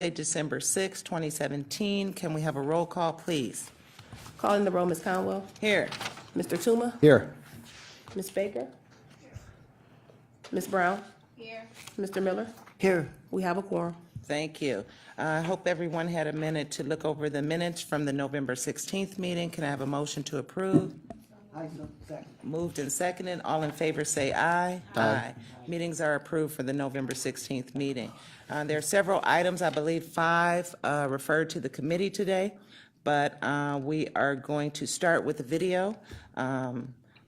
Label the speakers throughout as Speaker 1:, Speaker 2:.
Speaker 1: December 6, 2017. Can we have a roll call, please?
Speaker 2: Calling the roll, Ms. Conwell.
Speaker 1: Here.
Speaker 2: Mr. Tuma.
Speaker 3: Here.
Speaker 2: Ms. Baker. Ms. Brown.
Speaker 4: Here.
Speaker 2: Mr. Miller.
Speaker 3: Here.
Speaker 2: We have a quorum.
Speaker 1: Thank you. I hope everyone had a minute to look over the minutes from the November 16th meeting. Can I have a motion to approve? Moved and seconded. All in favor say aye. Aye. Meetings are approved for the November 16th meeting. There are several items, I believe 5 referred to the committee today, but we are going to start with the video.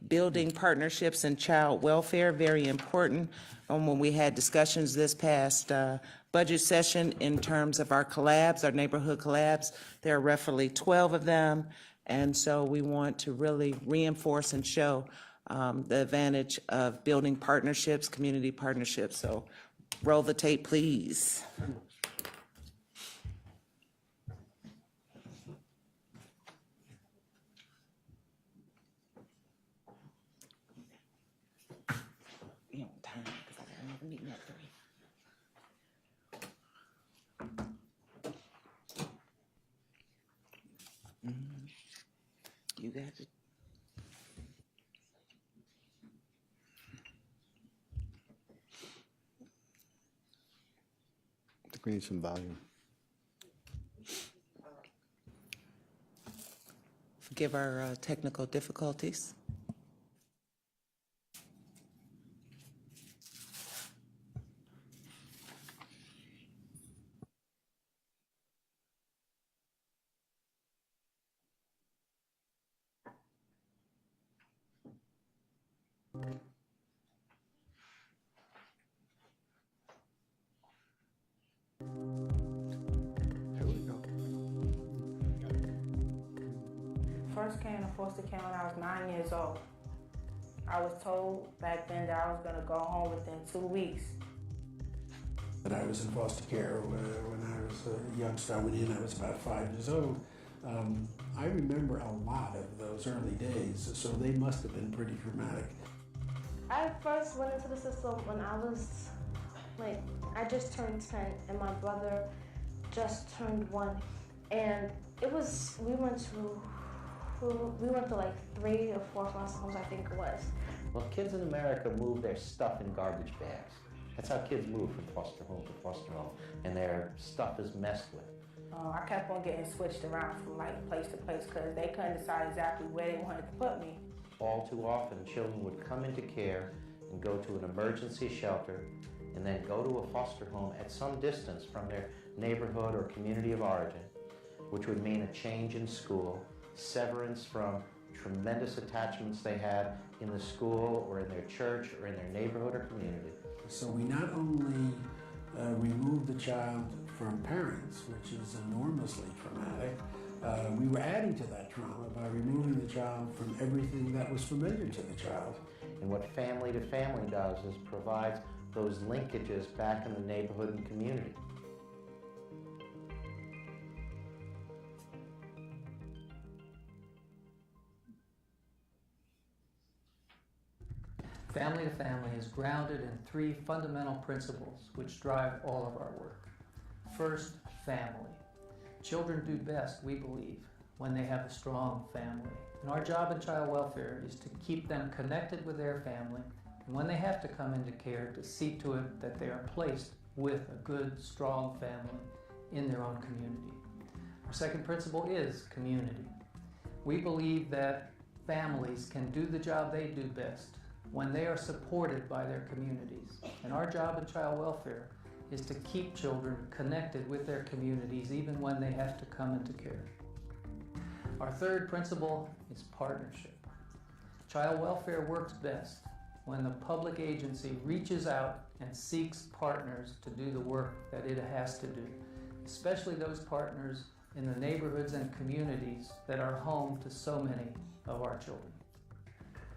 Speaker 1: Building partnerships and child welfare, very important. When we had discussions this past budget session in terms of our collabs, our neighborhood collabs, there are roughly 12 of them. And so we want to really reinforce and show the advantage of building partnerships, community partnerships. So roll the tape, please. We on time, 'cause I got another meeting at 3. You got it.
Speaker 3: I think we need some volume.
Speaker 1: Forgive our technical difficulties.
Speaker 3: Here we go.
Speaker 2: First came to foster care when I was 9 years old. I was told back then that I was gonna go home within 2 weeks.
Speaker 5: When I was in foster care, when I was a youngster, I went in, I was about 5 years old. I remember a lot of those early days, so they must have been pretty traumatic.
Speaker 6: I first went into the system when I was, I just turned 10 and my brother just turned 1. And it was, we went to like 3 or 4 foster homes, I think it was.
Speaker 7: Well, kids in America move their stuff in garbage bags. That's how kids move from foster home to foster home, and their stuff is messed with.
Speaker 2: I kept on getting switched around from place to place because they couldn't decide exactly where they wanted to put me.
Speaker 7: All too often, children would come into care and go to an emergency shelter and then go to a foster home at some distance from their neighborhood or community of origin, which would mean a change in school, severance from tremendous attachments they had in the school or in their church or in their neighborhood or community.
Speaker 5: So we not only removed the child from parents, which is enormously traumatic, we were adding to that trauma by removing the child from everything that was familiar to the child.
Speaker 7: And what Family to Family does is provides those linkages back in the neighborhood and community.
Speaker 8: Family to Family is grounded in 3 fundamental principles which drive all of our work. First, family. Children do best, we believe, when they have a strong family. And our job in child welfare is to keep them connected with their family, and when they have to come into care, to see to it that they are placed with a good, strong family in their own community. Our second principle is community. We believe that families can do the job they do best when they are supported by their communities. And our job in child welfare is to keep children connected with their communities even when they have to come into care. Our third principle is partnership. Child welfare works best when the public agency reaches out and seeks partners to do the work that it has to do, especially those partners in the neighborhoods and communities that are home to so many of our children.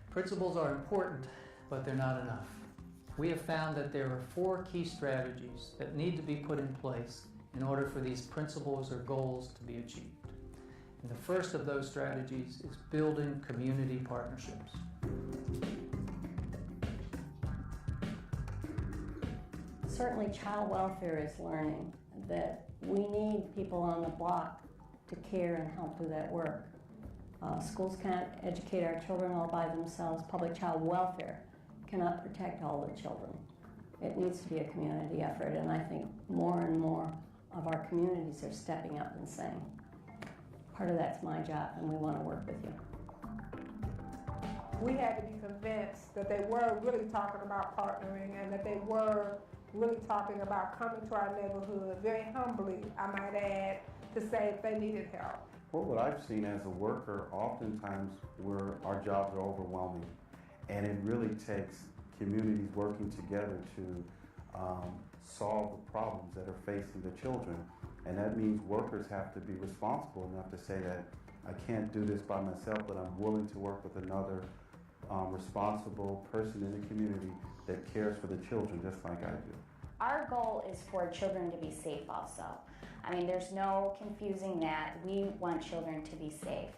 Speaker 8: Principles are important, but they're not enough. We have found that there are 4 key strategies that need to be put in place in order for these principles or goals to be achieved. And the first of those strategies is building community partnerships.
Speaker 4: Certainly child welfare is learning that
Speaker 3: We need people on the block to care and help do that work. Schools can't educate our children all by themselves. Public child welfare cannot protect all the children. It needs to be a community effort, and I think more and more of our communities are stepping up and saying, part of that's my job, and we want to work with you.
Speaker 4: We had to be convinced that they were really talking about partnering and that they were really talking about coming to our neighborhood, very humbly, I might add, to say if they needed help.
Speaker 9: Well, what I've seen as a worker, oftentimes our jobs are overwhelming, and it really takes communities working together to solve the problems that are facing the children. And that means workers have to be responsible enough to say that I can't do this by myself, but I'm willing to work with another responsible person in the community that cares for the children just like I do.
Speaker 10: Our goal is for children to be safe also. I mean, there's no confusing that. We want children to be safe,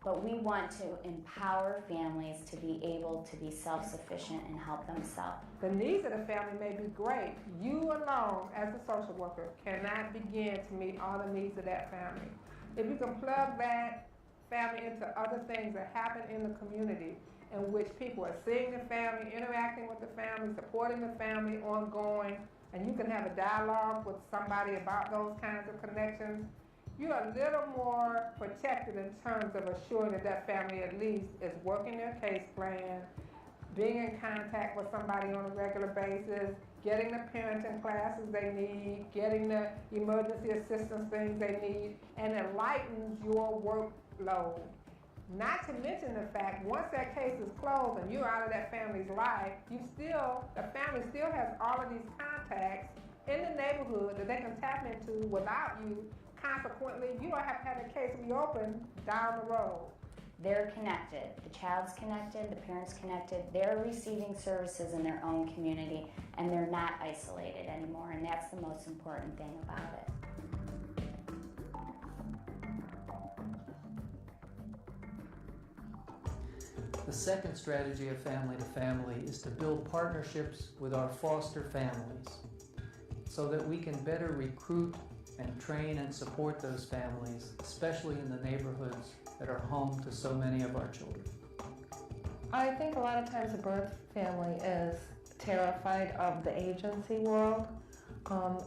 Speaker 10: but we want to empower families to be able to be self-sufficient and help themselves.
Speaker 4: The needs of the family may be great. You alone, as a social worker, cannot begin to meet all the needs of that family. If you can plug that family into other things that happen in the community in which people are seeing the family, interacting with the family, supporting the family ongoing, and you can have a dialogue with somebody about those kinds of connections, you're a little more protected in terms of assuring that that family at least is working their case plan, being in contact with somebody on a regular basis, getting the parenting classes they need, getting the emergency assistance things they need, and it lightens your workload. Not to mention the fact, once that case is closed and you're out of that family's life, the family still has all of these contacts in the neighborhood that they can tap into without you. Consequently, you don't have to have the case reopened down the road.
Speaker 10: They're connected. The child's connected, the parent's connected. They're receiving services in their own community, and they're not isolated anymore, and that's the most important thing about it.
Speaker 8: The second strategy of family to family is to build partnerships with our foster families so that we can better recruit and train and support those families, especially in the neighborhoods that are home to so many of our children.
Speaker 11: I think a lot of times a birth family is terrified of the agency world,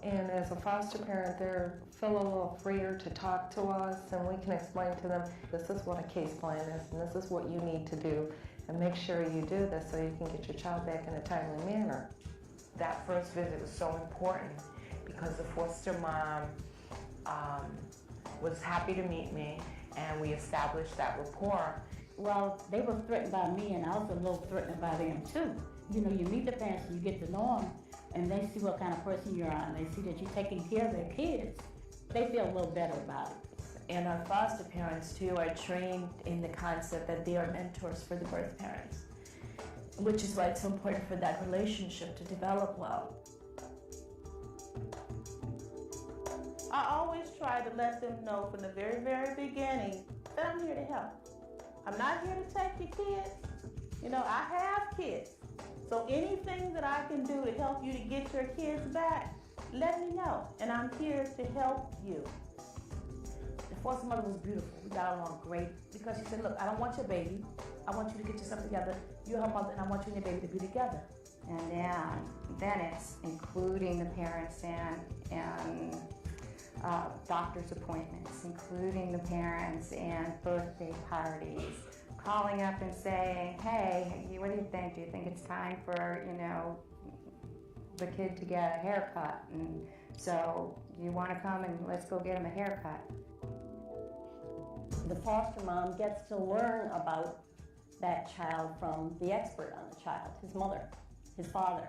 Speaker 11: and as a foster parent, they feel a little freer to talk to us, and we can explain to them, this is what a case plan is, and this is what you need to do, and make sure you do this so you can get your child back in a timely manner.
Speaker 12: That first visit was so important because the foster mom was happy to meet me, and we established that rapport.
Speaker 13: Well, they were threatened by me, and I was a little threatened by them too. You know, you meet the parents and you get to know them, and they see what kind of person you are, and they see that you're taking care of their kids. They feel a little better about it.
Speaker 12: And our foster parents too are trained in the concept that they are mentors for the birth parents, which is why it's so important for that relationship to develop well.
Speaker 2: I always try to let them know from the very, very beginning that I'm here to help. I'm not here to take your kids. You know, I have kids. So anything that I can do to help you to get your kids back, let me know. And I'm here to help you.
Speaker 13: The foster mother was beautiful. We got along great because she said, look, I don't want your baby. I want you to get yourself together. You're her mother, and I want you and your baby to be together.
Speaker 10: And then it's including the parents and doctor's appointments, including the parents and birthday parties, calling up and saying, hey, what do you think? Do you think it's time for, the kid to get a haircut? And so you want to come and let's go get him a haircut.
Speaker 3: The foster mom gets to learn about that child from the expert on the child, his mother, his father.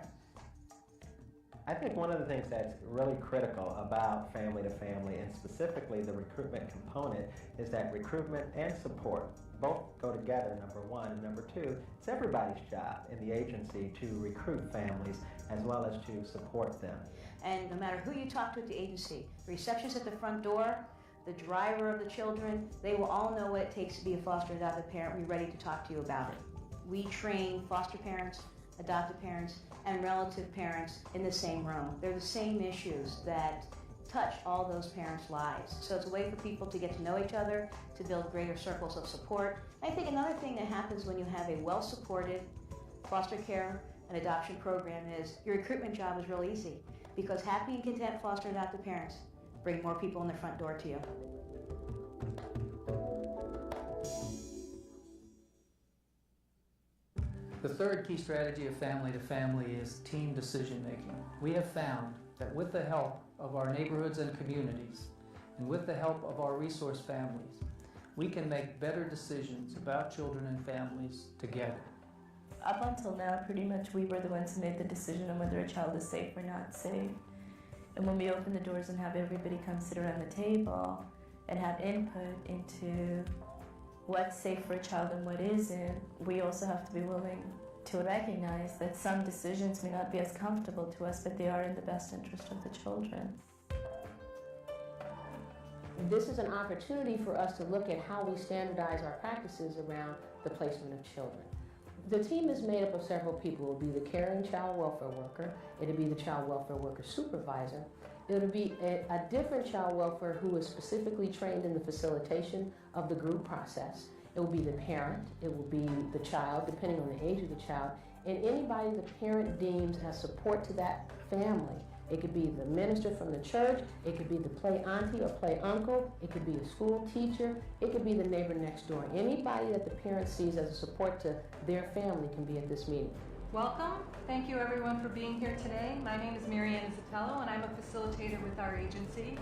Speaker 7: I think one of the things that's really critical about family to family, and specifically the recruitment component, is that recruitment and support both go together, number one. And number two, it's everybody's job in the agency to recruit families as well as to support them.
Speaker 13: And no matter who you talk to at the agency, the receptionist at the front door, the driver of the children, they will all know what it takes to be a foster adoptive parent. We're ready to talk to you about it. We train foster parents, adoptive parents, and relative parents in the same room. They're the same issues that
Speaker 14: touch all those parents' lives. So it's a way for people to get to know each other, to build greater circles of support. I think another thing that happens when you have a well-supported foster care and adoption program is your recruitment job is real easy, because happy and content foster adoptive parents bring more people in the front door to you.
Speaker 8: The third key strategy of family to family is team decision making. We have found that with the help of our neighborhoods and communities, and with the help of our resource families, we can make better decisions about children and families together.
Speaker 12: Up until now, pretty much we were the ones who made the decision on whether a child is safe or not safe. And when we open the doors and have everybody come sit around the table and have input into what's safe for a child and what isn't, we also have to be willing to recognize that some decisions may not be as comfortable to us, but they are in the best interest of the children.
Speaker 15: This is an opportunity for us to look at how we standardize our practices around the placement of children. The team is made up of several people. It will be the caring child welfare worker, it'll be the child welfare worker supervisor, it'll be a different child welfare who is specifically trained in the facilitation of the group process. It will be the parent, it will be the child, depending on the age of the child, and anybody the parent deems as support to that family. It could be the minister from the church, it could be the play auntie or play uncle, it could be a school teacher, it could be the neighbor next door. Anybody that the parent sees as a support to their family can be at this meeting.
Speaker 16: Welcome. Thank you everyone for being here today. My name is Marianne Zatello and I'm a facilitator with our agency.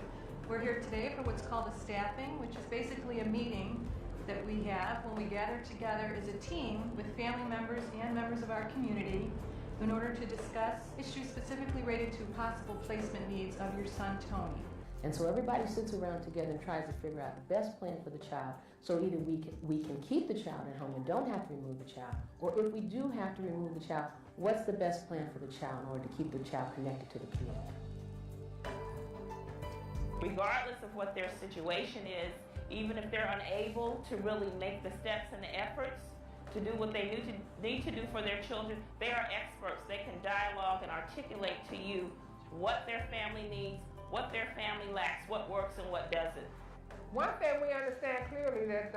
Speaker 16: We're here today for what's called a staffing, which is basically a meeting that we have when we gather together as a team with family members and members of our community in order to discuss issues specifically related to possible placement needs of your son, Tony.
Speaker 15: And so everybody sits around together and tries to figure out the best plan for the child, so either we can keep the child at home and don't have to remove the child, or if we do have to remove the child, what's the best plan for the child in order to keep the child connected to the community.
Speaker 17: Regardless of what their situation is, even if they're unable to really make the steps and the efforts to do what they need to do for their children, they are experts. They can dialogue and articulate to you what their family needs, what their family lacks, what works and what doesn't.
Speaker 4: One thing we understand clearly that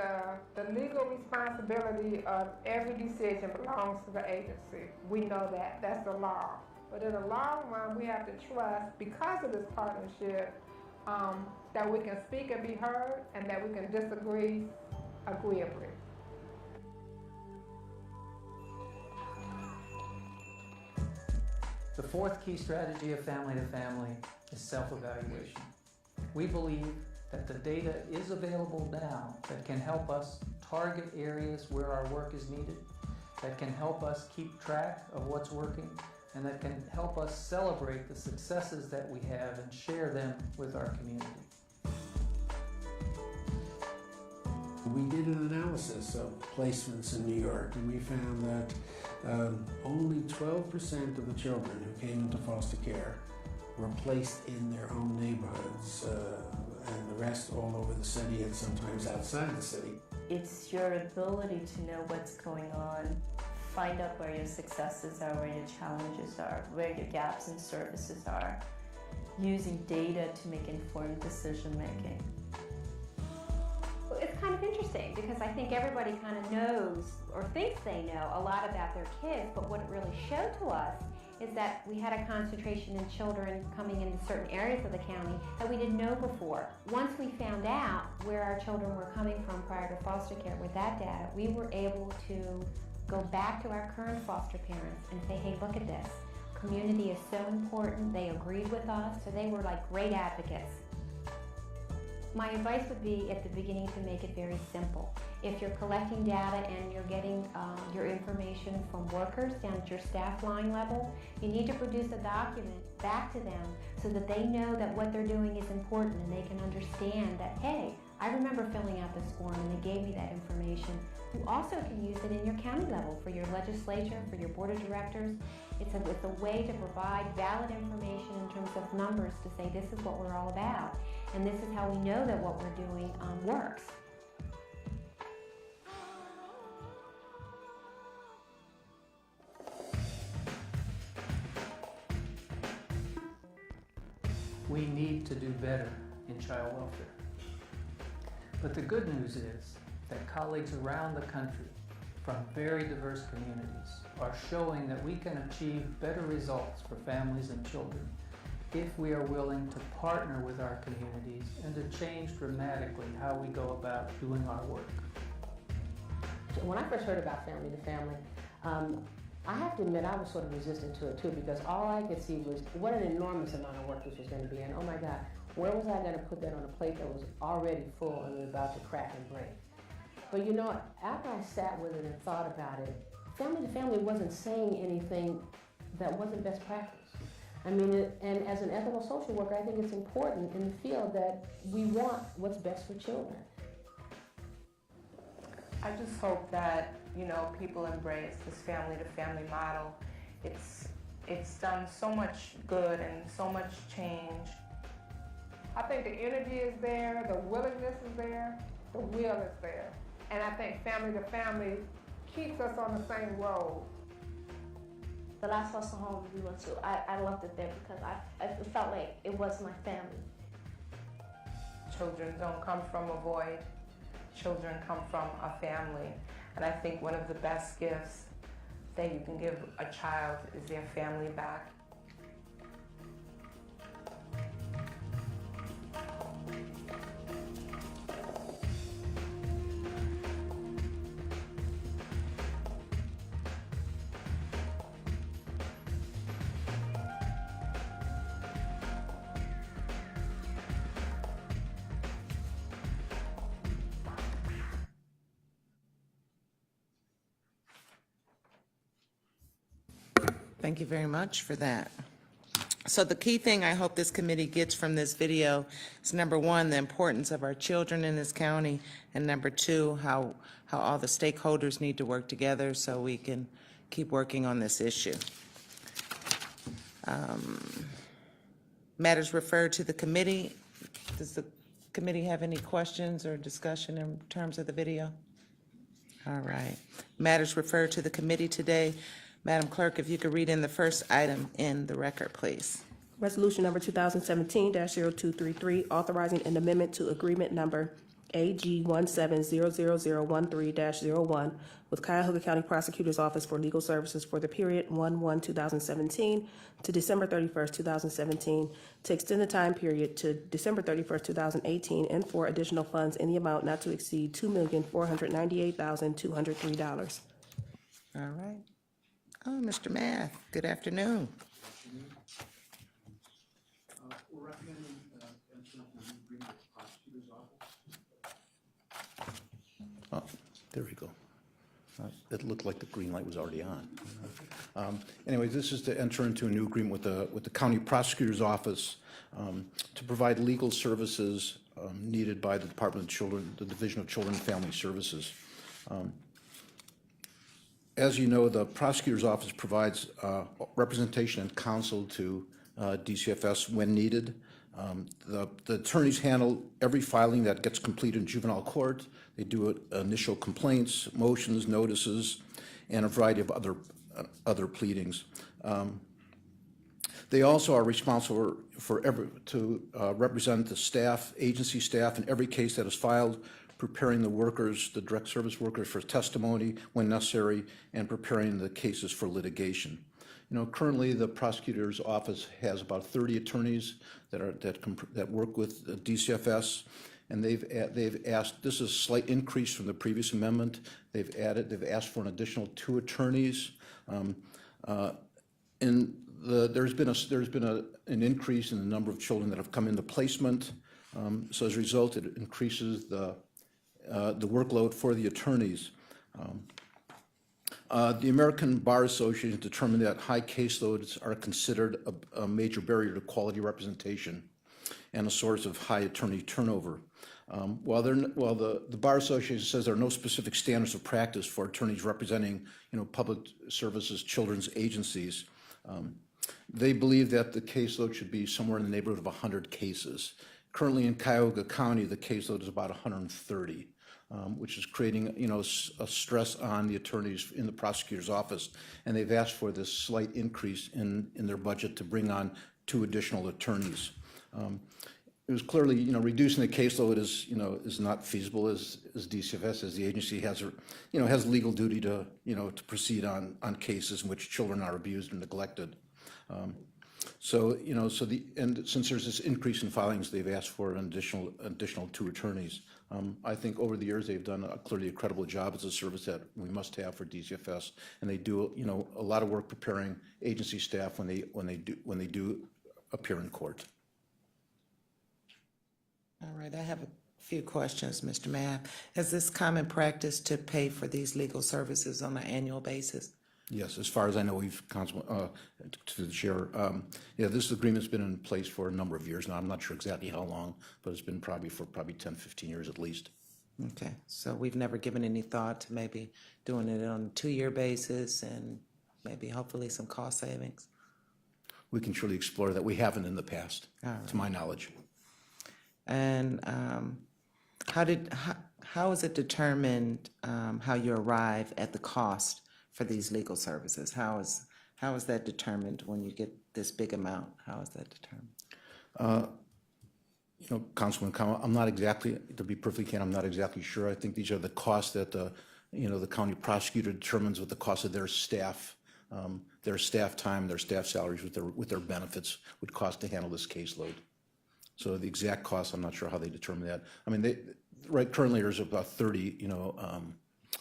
Speaker 4: the legal responsibility of every decision belongs to the agency. We know that. That's the law. But in the long run, we have to trust, because of this partnership, that we can speak and be heard, and that we can disagree agreeably.
Speaker 8: The fourth key strategy of family to family is self-evaluation. We believe that the data is available now that can help us target areas where our work is needed, that can help us keep track of what's working, and that can help us celebrate the successes that we have and share them with our community.
Speaker 5: We did an analysis of placements in New York, and we found that only 12% of the children who came into foster care were placed in their own neighborhoods, and the rest all over the city and sometimes outside the city.
Speaker 12: It's your ability to know what's going on, find out where your successes are, where your challenges are, where your gaps in services are, using data to make informed decision making.
Speaker 18: It's kind of interesting because I think everybody kind of knows or thinks they know a lot about their kids, but what it really showed to us is that we had a concentration in children coming into certain areas of the county that we didn't know before. Once we found out where our children were coming from prior to foster care with that data, we were able to go back to our current foster parents and say, hey, look at this. Community is so important. They agreed with us, so they were like great advocates. My advice would be at the beginning to make it very simple. If you're collecting data and you're getting your information from workers down at your staff line level, you need to produce a document back to them so that they know that what they're doing is important and they can understand that, hey, I remember filling out this form and they gave me that information. You also can use it in your county level for your legislature, for your board of directors. It's a way to provide valid information in terms of numbers to say this is what we're all about. And this is how we know that what we're doing works.
Speaker 8: We need to do better in child welfare. But the good news is that colleagues around the country from very diverse communities are showing that we can achieve better results for families and children if we are willing to partner with our communities and to change dramatically how we go about doing our work.
Speaker 15: When I first heard about family to family, I have to admit I was sort of resistant to it too, because all I could see was what an enormous amount of work this was going to be, and oh my God, where was I going to put that on a plate that was already full and was about to crack and break? But you know, after I sat with it and thought about it, family to family wasn't saying anything that wasn't best practice. I mean, and as an ethical social worker, I think it's important in the field that we want what's best for children.
Speaker 4: I just hope that, you know, people embrace this family to family model. It's done so much good and so much change. I think the energy is there, the willingness is there, the will is there. And I think family to family keeps us on the same road.
Speaker 6: The last foster home we went to, I loved it there because I felt like it was my family.
Speaker 4: Children don't come from a void. Children come from a family. And I think one of the best gifts that you can give a child is their family back.
Speaker 1: Thank you very much for that. So the key thing I hope this committee gets from this video is, number one, the importance of our children in this county, and number two, how all the stakeholders need to work together so we can keep working on this issue. Matters referred to the committee. Does the committee have any questions or discussion in terms of the video? All right. Matters referred to the committee today. Madam Clerk, if you could read in the first item in the record, please.
Speaker 19: Resolution number 2017-0233, authorizing an amendment to agreement number AG 1700013-01 with Cuyahoga County Prosecutor's Office for Legal Services for the period 1/1/2017 to December 31st, 2017, to extend the time period to December 31st, 2018, and for additional funds in the amount not to exceed $2,498,203.
Speaker 1: All right. Oh, Mr. Math, good afternoon.
Speaker 5: We're recommending entering an agreement with the prosecutor's office.
Speaker 20: Oh, there we go. It looked like the green light was already on. Anyway, this is to enter into a new agreement with the county prosecutor's office to provide legal services needed by the Department of Children, the Division of Children and Family Services. As you know, the prosecutor's office provides representation and counsel to DCFS when needed. The attorneys handle every filing that gets completed in juvenile court. They do initial complaints, motions, notices, and a variety of other pleadings. They also are responsible to represent the staff, agency staff, in every case that is filed, preparing the workers, the direct service workers, for testimony when necessary, and preparing the cases for litigation. You know, currently the prosecutor's office has about 30 attorneys that work with DCFS, and they've asked. This is a slight increase from the previous amendment. They've asked for an additional 2 attorneys. There's been an increase in the number of children that have come into placement. So as a result, it increases the workload for the attorneys. The American Bar Association determined that high caseloads are considered a major barrier to quality representation and a source of high attorney turnover. While the Bar Association says there are no specific standards of practice for attorneys representing, public services, children's agencies, they believe that the caseload should be somewhere in the neighborhood of 100 cases. Currently in Cuyahoga County, the caseload is about 130, which is creating, a stress on the attorneys in the prosecutor's office. And they've asked for this slight increase in their budget to bring on 2 additional attorneys. it was clearly, reducing the caseload is not feasible as DCFS, as the agency has, has legal duty to, to proceed on cases in which children are abused or neglected. And since there's this increase in filings, they've asked for an additional 2 attorneys. I think over the years they've done clearly a credible job as a service that we must have for DCFS, and they do a lot of work preparing agency staff when they do appear in court.
Speaker 1: All right, I have a few questions, Mr. Mapp. Is this common practice to pay for these legal services on an annual basis?
Speaker 20: Yes, as far as I know, we've, to the chair, this agreement's been in place for a number of years now. I'm not sure exactly how long, but it's been probably 10, 15 years at least.
Speaker 1: Okay, so we've never given any thought to maybe doing it on a 2-year basis and maybe hopefully some cost savings?
Speaker 20: We can surely explore that. We haven't in the past, to my knowledge.
Speaker 1: And how is it determined how you arrive at the cost for these legal services? How is that determined when you get this big amount? How is that determined?
Speaker 20: Councilman Kama, I'm not exactly, to be perfectly candid, I'm not exactly sure. I think these are the costs that the county prosecutor determines with the cost of their staff time, their staff salaries with their benefits would cost to handle this caseload. So the exact cost, I'm not sure how they determine that. I mean, currently there's about 30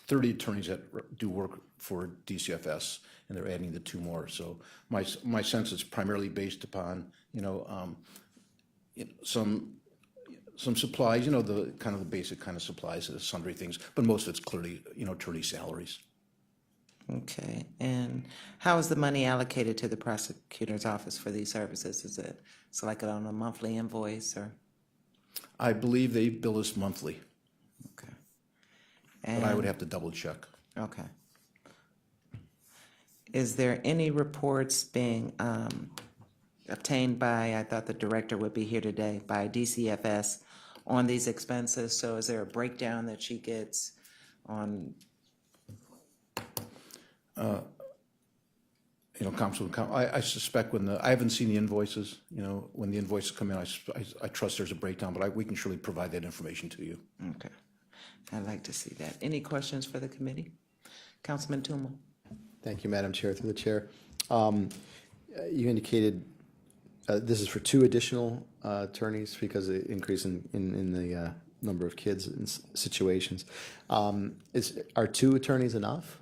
Speaker 20: attorneys that do work for DCFS, and they're adding the 2 more. So my sense is primarily based upon some supplies, the kind of the basic kind of supplies, sundry things, but most of it's clearly attorney salaries.
Speaker 1: Okay, and how is the money allocated to the prosecutor's office for these services? Is it selected on a monthly invoice or?
Speaker 20: I believe they bill us monthly.
Speaker 1: Okay.
Speaker 20: But I would have to double check.
Speaker 1: Okay. Is there any reports being obtained by, I thought the director would be here today, by DCFS on these expenses? So is there a breakdown that she gets on?
Speaker 20: Councilman, I suspect I haven't seen the invoices, when the invoices come in, I trust there's a breakdown, but we can surely provide that information to you.
Speaker 1: Okay. I'd like to see that. Any questions for the committee? Councilman Toomal.
Speaker 21: Thank you, Madam Chair, through the chair. You indicated this is for 2 additional attorneys because of the increase in the number of kids in situations. Are 2 attorneys enough?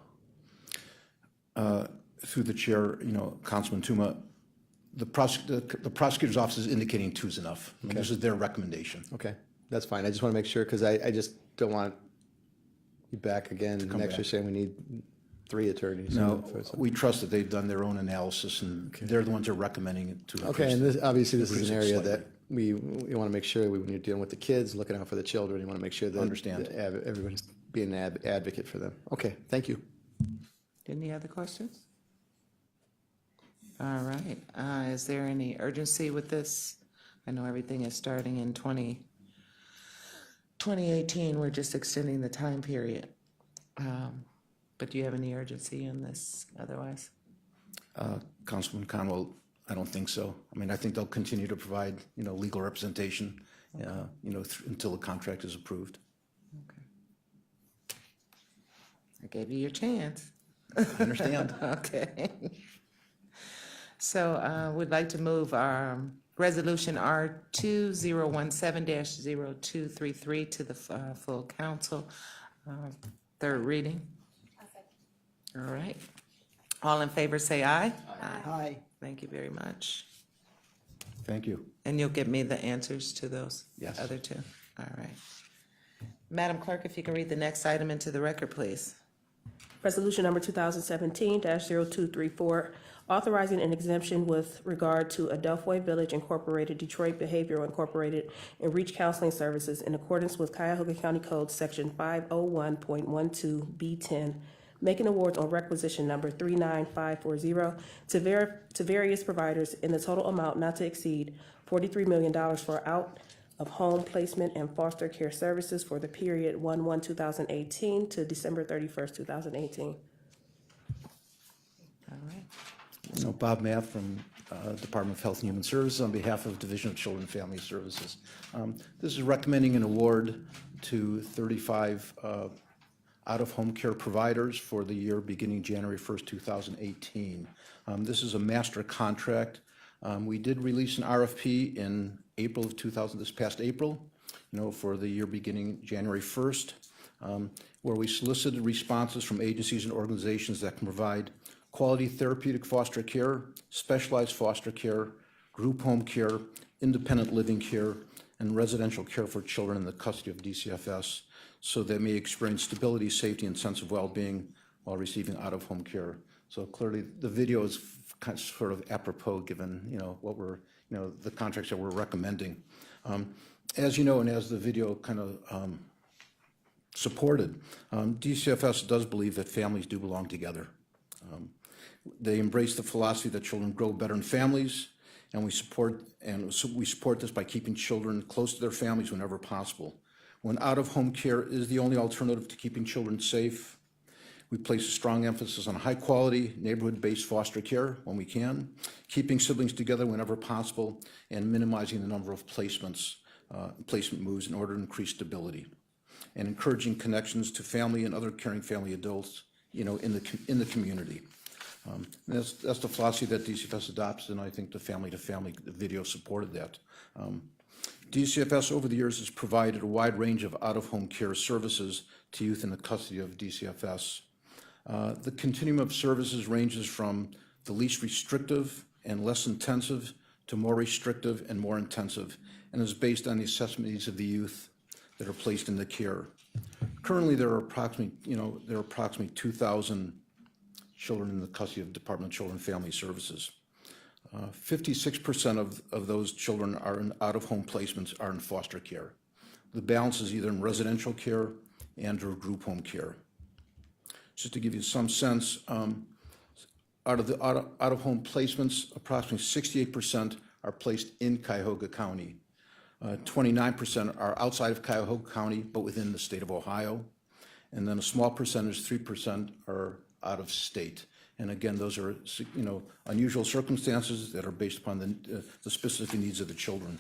Speaker 20: Through the chair, Councilman Tuma, the prosecutor's office is indicating 2 is enough. I mean, this is their recommendation.
Speaker 21: Okay, that's fine. I just want to make sure because I just don't want you back again next year saying we need 3 attorneys.
Speaker 20: No, we trust that they've done their own analysis and they're the ones who are recommending it to.
Speaker 21: Okay, and this is an area that we want to make sure when you're dealing with the kids, looking out for the children, you want to make sure that everybody's being an advocate for them. Okay, thank you.
Speaker 1: Any other questions? All right. Is there any urgency with this? I know everything is starting in 2018. We're just extending the time period. But do you have any urgency in this otherwise?
Speaker 20: Councilman Conwell, I don't think so. I mean, I think they'll continue to provide, legal representation, until the contract is approved.
Speaker 1: Okay. I gave you your chance.
Speaker 20: I understand.
Speaker 1: Okay. So we'd like to move our resolution R2017-0233 to the full council. 3rd reading. All right. All in favor say aye.
Speaker 22: Aye.
Speaker 1: Thank you very much.
Speaker 20: Thank you.
Speaker 1: And you'll give me the answers to those other 2? All right. Madam Clerk, if you can read the next item into the record, please.
Speaker 19: Resolution number 2017-0234, authorizing an exemption with regard to Adelphoi Village Incorporated, Detroit Behavioral Incorporated, and Reach Counseling Services in accordance with Cuyahoga County Code Section 501.12B10, making awards on requisition number 39540 to various providers in the total amount not to exceed $43 million for out-of-home placement and foster care services for the period 1/1/2018 to December 31st, 2018.
Speaker 1: All right.
Speaker 20: Bob Mapp from Department of Health and Human Services on behalf of Division of Children and Family Services. This is recommending an award to 35 out-of-home care providers for the year beginning January 1st, 2018. This is a master contract. We did release an RFP in April of this past April, for the year beginning January 1st, where we solicited responses from agencies and organizations that can provide quality therapeutic foster care, specialized foster care, group home care, independent living care, and residential care for children in the custody of DCFS, so they may experience stability, safety, and sense of well-being while receiving out-of-home care. So clearly, the video is kind of sort of apropos, given what we're the contracts that we're recommending. As you know, and as the video kind of supported, DCFS does believe that families do belong together. They embrace the philosophy that children grow better in families, and we support this by keeping children close to their families whenever possible. When out-of-home care is the only alternative to keeping children safe, we place a strong emphasis on high-quality, neighborhood-based foster care when we can, keeping siblings together whenever possible, and minimizing the number of placement moves in order to increase stability, and encouraging connections to family and other caring family adults, in the community. That's the philosophy that DCFS adopts, and I think the family-to-family video supported that. DCFS over the years has provided a wide range of out-of-home care services to youth in the custody of DCFS. The continuum of services ranges from the least restrictive and less intensive to more restrictive and more intensive, and is based on the assessment needs of the youth that are placed in the care. Currently, there are approximately 2,000 children in the custody of Department of Children and Family Services. 56% of those children are in out-of-home placements are in foster care. The balance is either in residential care and/or group home care. Just to give you some sense, out of the out-of-home placements, approximately 68% are placed in Cuyahoga County. 29% are outside of Cuyahoga County, but within the state of Ohio. And then a small percentage, 3%, are out of state. And again, those are unusual circumstances that are based upon the specific needs of the children.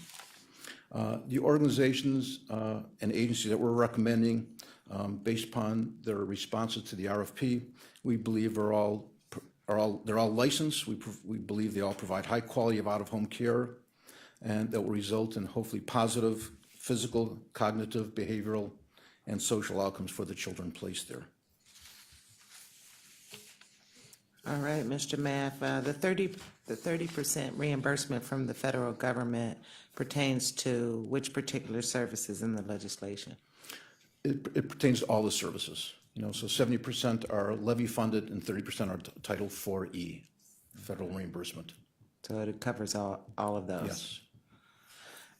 Speaker 20: The organizations and agencies that we're recommending, based upon their responses to the RFP, we believe they're all licensed. We believe they all provide high quality of out-of-home care, and that will result in hopefully positive physical, cognitive, behavioral, and social outcomes for the children placed there.
Speaker 1: All right, Mr. Maff, the 30% reimbursement from the federal government pertains to which particular services in the legislation?
Speaker 20: It pertains to all the services. So 70% are levy funded and 30% are Title 4E, federal reimbursement.
Speaker 1: So it covers all of those?
Speaker 20: Yes.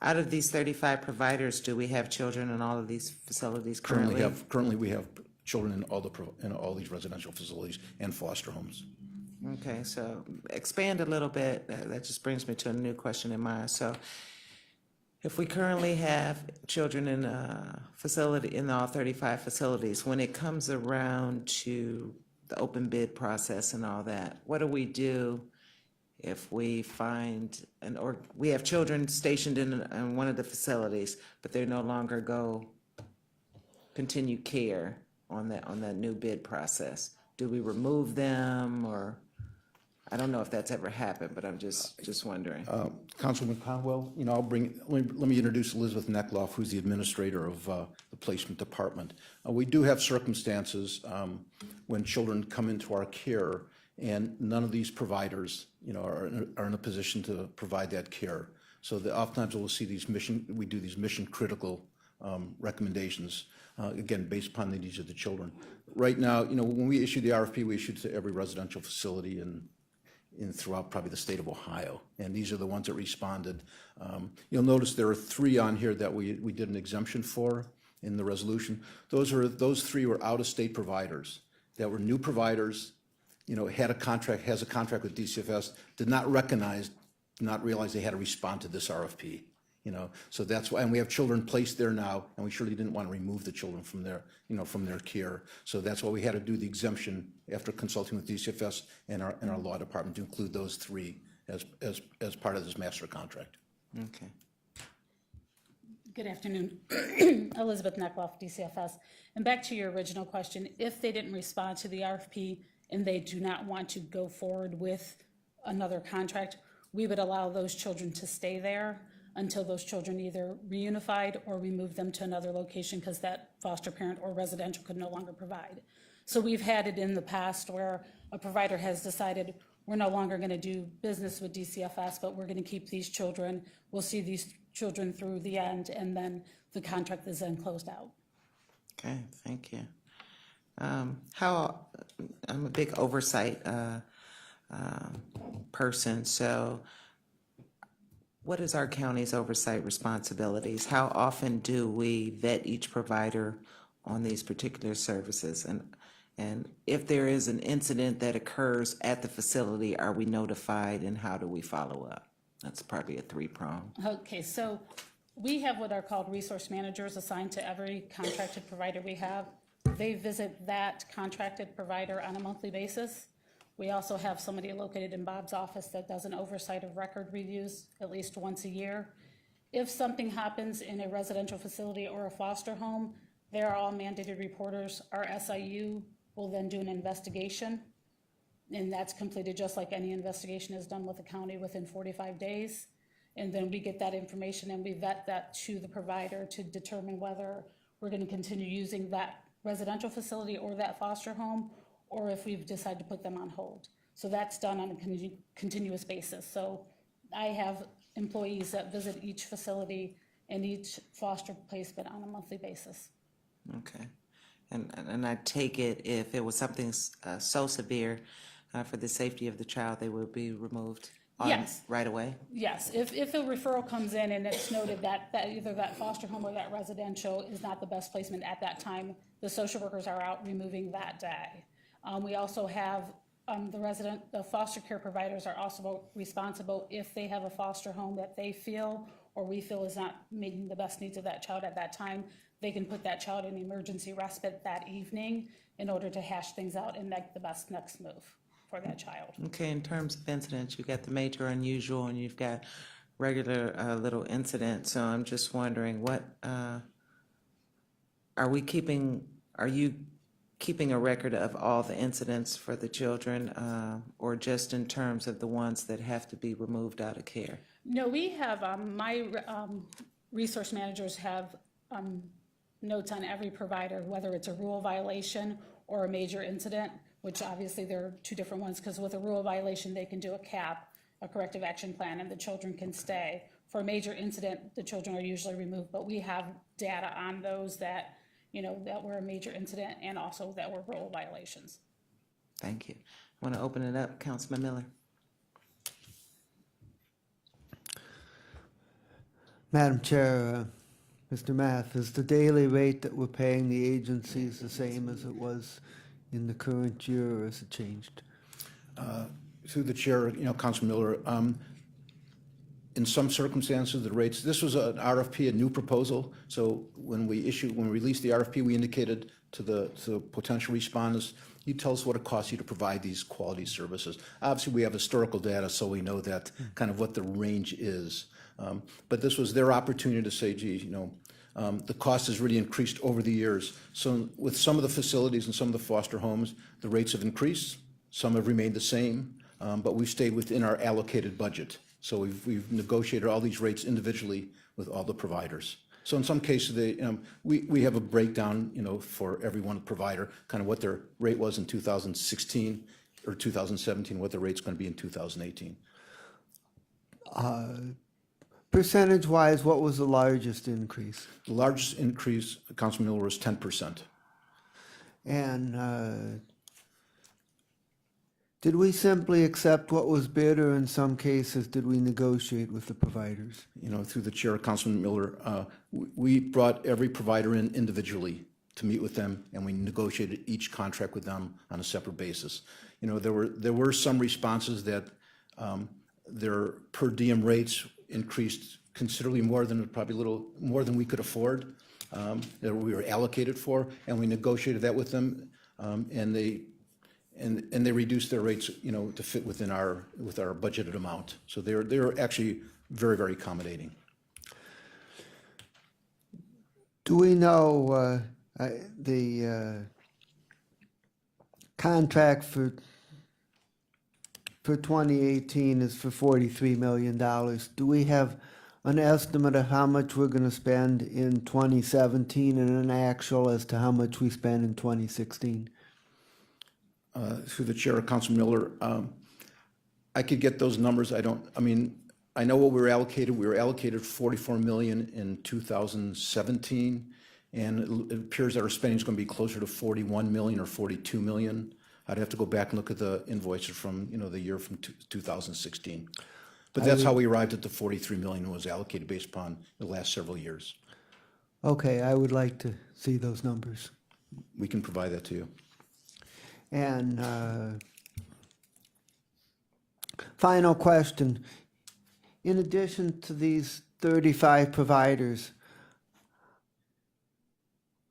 Speaker 1: Out of these 35 providers, do we have children in all of these facilities currently?
Speaker 20: Currently we have children in all these residential facilities and foster homes.
Speaker 1: Okay, so expand a little bit. That just brings me to a new question in mind. So if we currently have children in a facility, in all 35 facilities, when it comes around to the open bid process and all that, what do we do if we find we have children stationed in one of the facilities, but they no longer continue care on that new bid process? Do we remove them, or I don't know if that's ever happened, but I'm just wondering.
Speaker 20: Councilman Conwell, let me introduce Elizabeth Neckloff, who's the administrator of the placement department. We do have circumstances when children come into our care and none of these providers, are in a position to provide that care. So oftentimes we'll see we do these mission critical recommendations, again, based upon the needs of the children. Right now, when we issue the RFP, we issue it to every residential facility in throughout probably the state of Ohio, and these are the ones that responded. You'll notice there are 3 on here that we did an exemption for in the resolution. Those 3 were out-of-state providers that were new providers, has a contract with DCFS, did not realize they had to respond to this RFP. So that's why, and we have children placed there now, and we surely didn't want to remove the children from their care. So that's why we had to do the exemption after consulting with DCFS and our law department to include those 3 as part of this master contract.
Speaker 1: Okay.
Speaker 9: Good afternoon. Elizabeth Neckloff, DCFS. And back to your original question, if they didn't respond to the RFP and they do not want to go forward with another contract, we would allow those children to stay there until those children either reunified or we move them to another location because that foster parent or residential could no longer provide. So we've had it in the past where a provider has decided we're no longer going to do business with DCFS, but we're going to keep these children. We'll see these children through the end, and then the contract is then closed out.
Speaker 1: Okay, thank you. I'm a big oversight person, so what is our county's oversight responsibilities? How often do we vet each provider on these particular services? And if there is an incident that occurs at the facility, are we notified and how do we follow up? That's probably a three-prong.
Speaker 9: Okay, so we have what are called resource managers assigned to every contracted provider we have. They visit that contracted provider on a monthly basis. We also have somebody located in Bob's office that does an oversight of record reviews at least once a year. If something happens in a residential facility or a foster home, they are all mandated reporters. Our SIU will then do an investigation, and that's completed just like any investigation is done with the county within 45 days. And then we get that information and we vet that to the provider to determine whether we're going to continue using that residential facility or that foster home, or if we've decided to put them on hold. So that's done on a continuous basis. So I have employees that visit each facility and each foster placement on a monthly basis.
Speaker 1: Okay. And I take it if it was something so severe for the safety of the child, they will be removed
Speaker 9: Yes.
Speaker 1: right away?
Speaker 9: Yes, if a referral comes in and it's noted that either that foster home or that residential is not the best placement at that time, the social workers are out removing that day. We also have the foster care providers are also responsible if they have a foster home that they feel or we feel is not meeting the best needs of that child at that time. They can put that child in emergency respite that evening in order to hash things out and make the best next move for that child.
Speaker 1: Okay, in terms of incidents, you've got the major unusual and you've got regular little incidents. So I'm just wondering what, are you keeping a record of all the incidents for the children or just in terms of the ones that have to be removed out of care?
Speaker 9: No, we have, my resource managers have notes on every provider, whether it's a rule violation or a major incident, which obviously there are two different ones, because with a rule violation, they can do a CAP, a corrective action plan, and the children can stay. For a major incident, the children are usually removed, but we have data on those that, that were a major incident and also that were rule violations.
Speaker 1: Thank you. I want to open it up. Councilman Miller.
Speaker 22: Madam Chair, Mr. Math, is the daily rate that we're paying the agencies the same as it was in the current year, or has it changed?
Speaker 20: Through the chair, Councilman Miller, in some circumstances, the rates, this was an RFP, a new proposal. So when we released the RFP, we indicated to the potential respondents, you tell us what it costs you to provide these quality services. Obviously, we have historical data, so we know that kind of what the range is. But this was their opportunity to say, gee, the cost has really increased over the years. So with some of the facilities and some of the foster homes, the rates have increased. Some have remained the same, but we've stayed within our allocated budget. So we've negotiated all these rates individually with all the providers. So in some cases, we have a breakdown, for every one provider, kind of what their rate was in 2016 or 2017, what the rate's going to be in 2018.
Speaker 22: Percentage-wise, what was the largest increase?
Speaker 20: The largest increase, Councilman Miller, was 10%.
Speaker 22: And did we simply accept what was bid, or in some cases did we negotiate with the providers?
Speaker 20: Through the chair, Councilman Miller, we brought every provider in individually to meet with them, and we negotiated each contract with them on a separate basis. There were some responses that their per diem rates increased considerably more than probably a little more than we could afford, that we were allocated for, and we negotiated that with them, and and they reduced their rates, to fit with our budgeted amount. So they're actually very, very accommodating.
Speaker 22: Do we know the contract for 2018 is for $43 million. Do we have an estimate of how much we're going to spend in 2017 and an actual as to how much we spend in 2016?
Speaker 20: Through the chair, Council Miller, I could get those numbers. I know what we were allocated. We were allocated $44 million in 2017, and it appears that our spending is going to be closer to $41 million or $42 million. I'd have to go back and look at the invoices from, the year from 2016. But that's how we arrived at the $43 million that was allocated based upon the last several years.
Speaker 22: Okay, I would like to see those numbers.
Speaker 20: We can provide that to you.
Speaker 22: And final question. In addition to these 35 providers,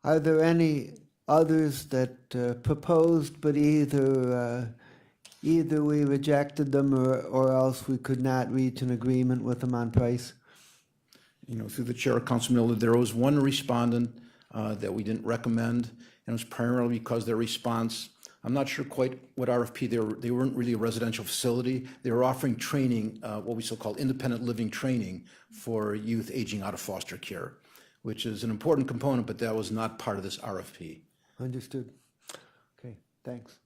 Speaker 22: are there any others that proposed, but either we rejected them or else we could not reach an agreement with them on price?
Speaker 20: Through the chair, Council Miller, there was one respondent that we didn't recommend, and it was primarily because their response, I'm not sure quite what RFP, they weren't really a residential facility. They were offering training, what we so-called independent living training for youth aging out of foster care, which is an important component, but that was not part of this RFP.
Speaker 22: Understood. Okay, thanks.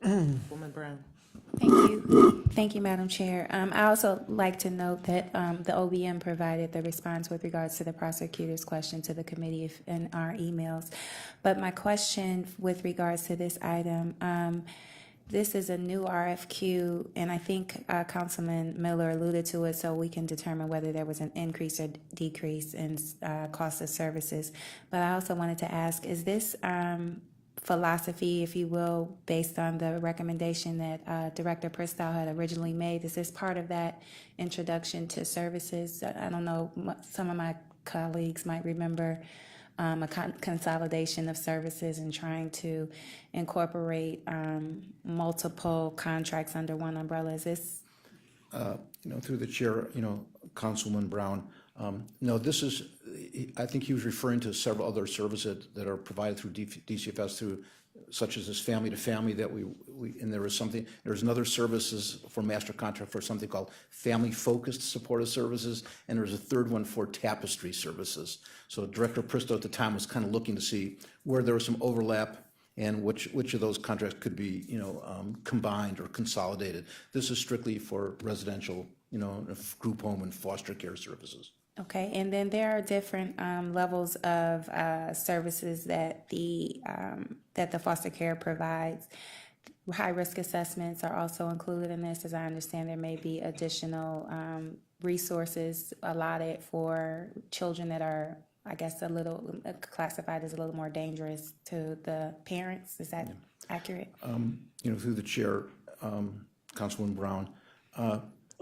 Speaker 1: Woman Brown.
Speaker 2: Thank you. Thank you, Madam Chair. I also like to note that the OBM provided the response with regards to the prosecutor's question to the committee in our emails. But my question with regards to this item, this is a new RFQ, and I think Councilman Miller alluded to it, so we can determine whether there was an increase or decrease in cost of services. But I also wanted to ask, is this philosophy, if you will, based on the recommendation that Director Pristow had originally made? Is this part of that introduction to services? I don't know, some of my colleagues might remember a consolidation of services and trying to incorporate multiple contracts under one umbrella. Is this?
Speaker 20: Through the chair, Councilwoman Brown, no, this is, I think he was referring to several other services that are provided through DCFS, such as this family to family that and there's another services for master contract for something called family focused supportive services, and there's a third one for tapestry services. So Director Pristow at the time was kind of looking to see where there was some overlap and which of those contracts could be, combined or consolidated. This is strictly for residential, group home and foster care services.
Speaker 2: Okay, and then there are different levels of services that the foster care provides. High-risk assessments are also included in this. As I understand, there may be additional resources allotted for children that are, I guess, a little classified as a little more dangerous to the parents. Is that accurate?
Speaker 20: Through the chair, Councilwoman Brown,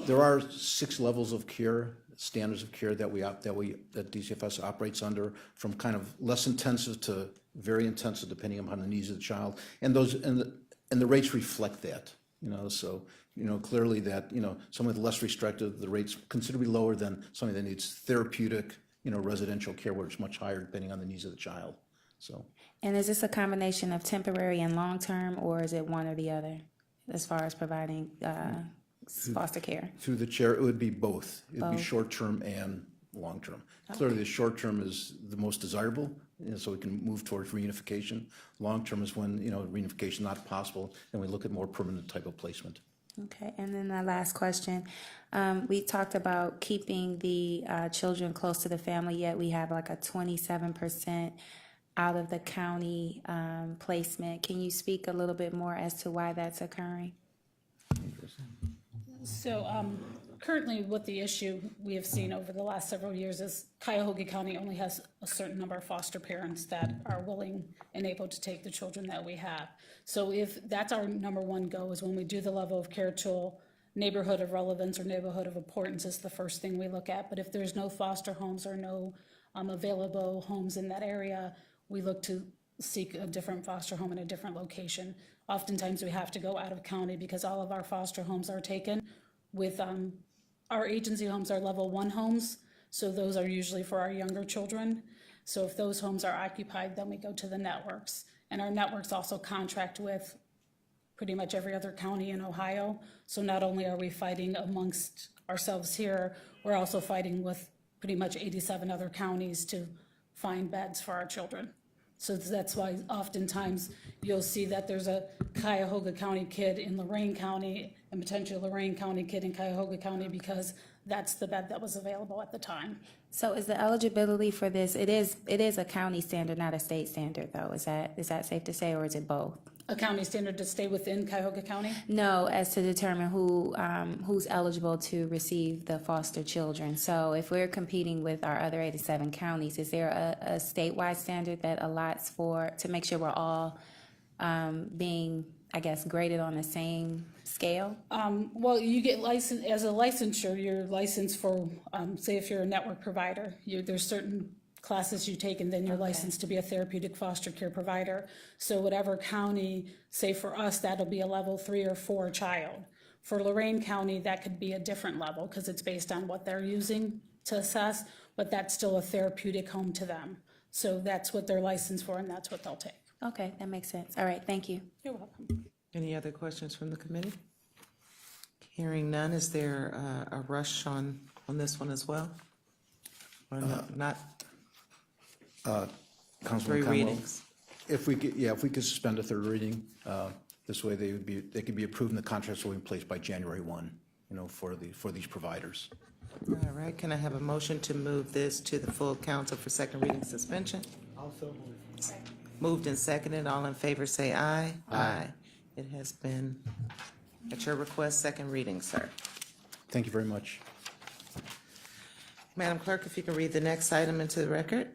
Speaker 20: there are 6 levels of care, standards of care that DCFS operates under, from kind of less intensive to very intensive, depending upon the needs of the child, and the rates reflect that. So clearly that someone with less restrictive, the rates considerably lower than somebody that needs therapeutic, residential care, where it's much higher depending on the needs of the child. So. And
Speaker 2: is this a combination of temporary and long term, or is it one or the other, as far as providing foster care?
Speaker 20: Through the chair, it would be both. It would be short-term and long-term. Okay. Clearly, the short-term is the most desirable, so we can move towards reunification. Long-term is when reunification is not possible, and we look at more permanent type of placement.
Speaker 2: Okay, and then the last question. We talked about keeping the children close to the family, yet we have like a 27% out of the county placement. Can you speak a little bit more as to why that's occurring?
Speaker 9: So currently what the issue we have seen over the last several years is Cuyahoga County only has a certain number of foster parents that are willing and able to take the children that we have. So if that's our number one goal, is when we do the level of care tool, neighborhood of relevance or neighborhood of importance is the first thing we look at. But if there's no foster homes or no available homes in that area, we look to seek a different foster home in a different location. Oftentimes, we have to go out of county because all of our foster homes are taken with, our agency homes are level 1 homes, so those are usually for our younger children. So if those homes are occupied, then we go to the networks. And our networks also contract with pretty much every other county in Ohio. So not only are we fighting amongst ourselves here, we're also fighting with pretty much 87 other counties to find beds for our children. So that's why oftentimes you'll see that there's a Cuyahoga County kid in Lorain County and potentially a Lorain County kid in Cuyahoga County because that's the bed that was available at the time.
Speaker 2: So is the eligibility for this, it is a county standard, not a state standard though, is that safe to say, or is it both?
Speaker 9: A county standard to stay within Cuyahoga County?
Speaker 2: No, as to determine who's eligible to receive the foster children. So if we're competing with our other 87 counties, is there a statewide standard that allots to make sure we're all being, I guess, graded on the same scale?
Speaker 9: Well, you get licensed, as a licensure, you're licensed for, say if you're a network provider, there's certain classes you take and then you're licensed to be a therapeutic foster care provider. So whatever county, say for us, that'll be a level 3 or 4 child. For Lorain County, that could be a different level because it's based on what they're using to assess, but that's still a therapeutic home to them. So that's what they're licensed for and that's what they'll take.
Speaker 2: Okay, that makes sense. All right, thank you.
Speaker 9: You're welcome.
Speaker 1: Any other questions from the committee? Hearing none, is there a rush on this one as well? Or not?
Speaker 20: Councilman
Speaker 1: 3
Speaker 20: Conwell,
Speaker 1: readings.
Speaker 20: if we could suspend a 3rd reading, this way they could be approved and the contracts will be in place by January 1, for these providers.
Speaker 1: All right, can I have a motion to move this to the full council for 2nd reading suspension?
Speaker 22: Also move.
Speaker 1: Moved and seconded, all in favor say aye. Aye. It has been, at your request, 2nd reading, sir.
Speaker 20: Thank you very much.
Speaker 1: Madam Clerk, if you can read the next item into the record.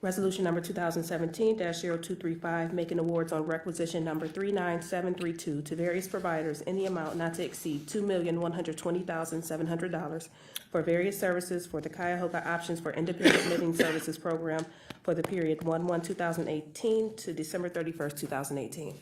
Speaker 19: Resolution number 2017-0235, making awards on requisition number 39732 to various providers in the amount not to exceed $2,120,700 for various services for the Cuyahoga Options for Independent Living Services Program for the period 1/1/2018 to December 31st, 2018.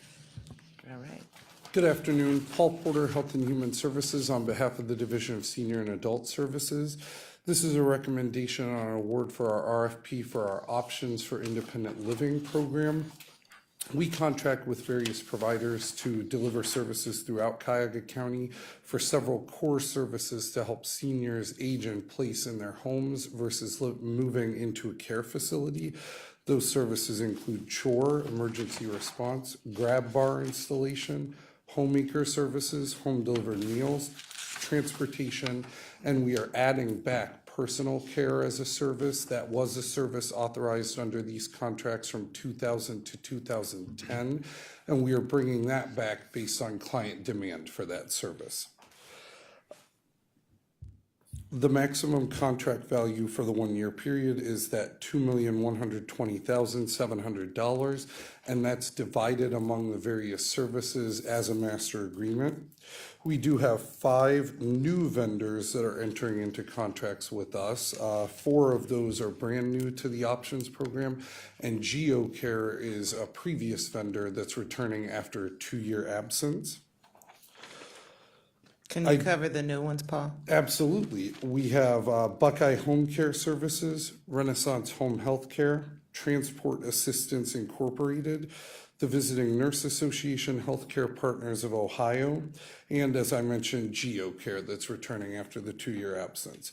Speaker 1: All right.
Speaker 10: Good afternoon. Paul Porter, Health and Human Services, on behalf of the Division of Senior and Adult Services. This is a recommendation on an award for our RFP for our Options for Independent Living program. We contract with various providers to deliver services throughout Cuyahoga County for several core services to help seniors age in place in their homes versus moving into a care facility. Those services include chore, emergency response, grab bar installation, homemaker services, home delivered meals, transportation, and we are adding back personal care as a service. That was a service authorized under these contracts from 2000 to 2010, and we are bringing that back based on client demand for that service. The maximum contract value for the 1-year period is that $2,120,700, and that's divided among the various services as a master agreement. We do have 5 new vendors that are entering into contracts with us. 4 of those are brand new to the options program, and GeoCare is a previous vendor that's returning after a 2-year absence.
Speaker 1: Can you cover the new ones, Paul?
Speaker 10: Absolutely. We have Buckeye Home Care Services, Renaissance Home Health Care, Transport Assistance Incorporated, the Visiting Nurse Association Healthcare Partners of Ohio, and as I mentioned, GeoCare that's returning after the 2-year absence.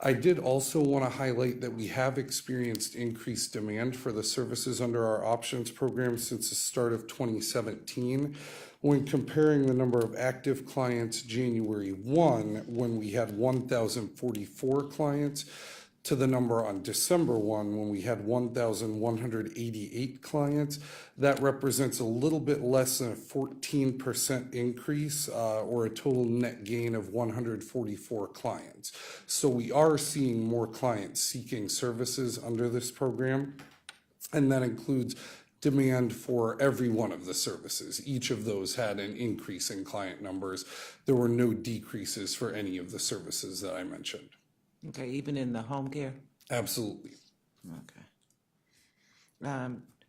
Speaker 10: I did also want to highlight that we have experienced increased demand for the services under our options program since the start of 2017. When comparing the number of active clients January 1, when we had 1,044 clients, to the number on December 1, when we had 1,188 clients, that represents a little bit less than a 14% increase, or a total net gain of 144 clients. So we are seeing more clients seeking services under this program, and that includes demand for every one of the services. Each of those had an increase in client numbers. There were no decreases for any of the services that I mentioned.
Speaker 1: Okay, even in the home care?
Speaker 10: Absolutely.
Speaker 1: Okay.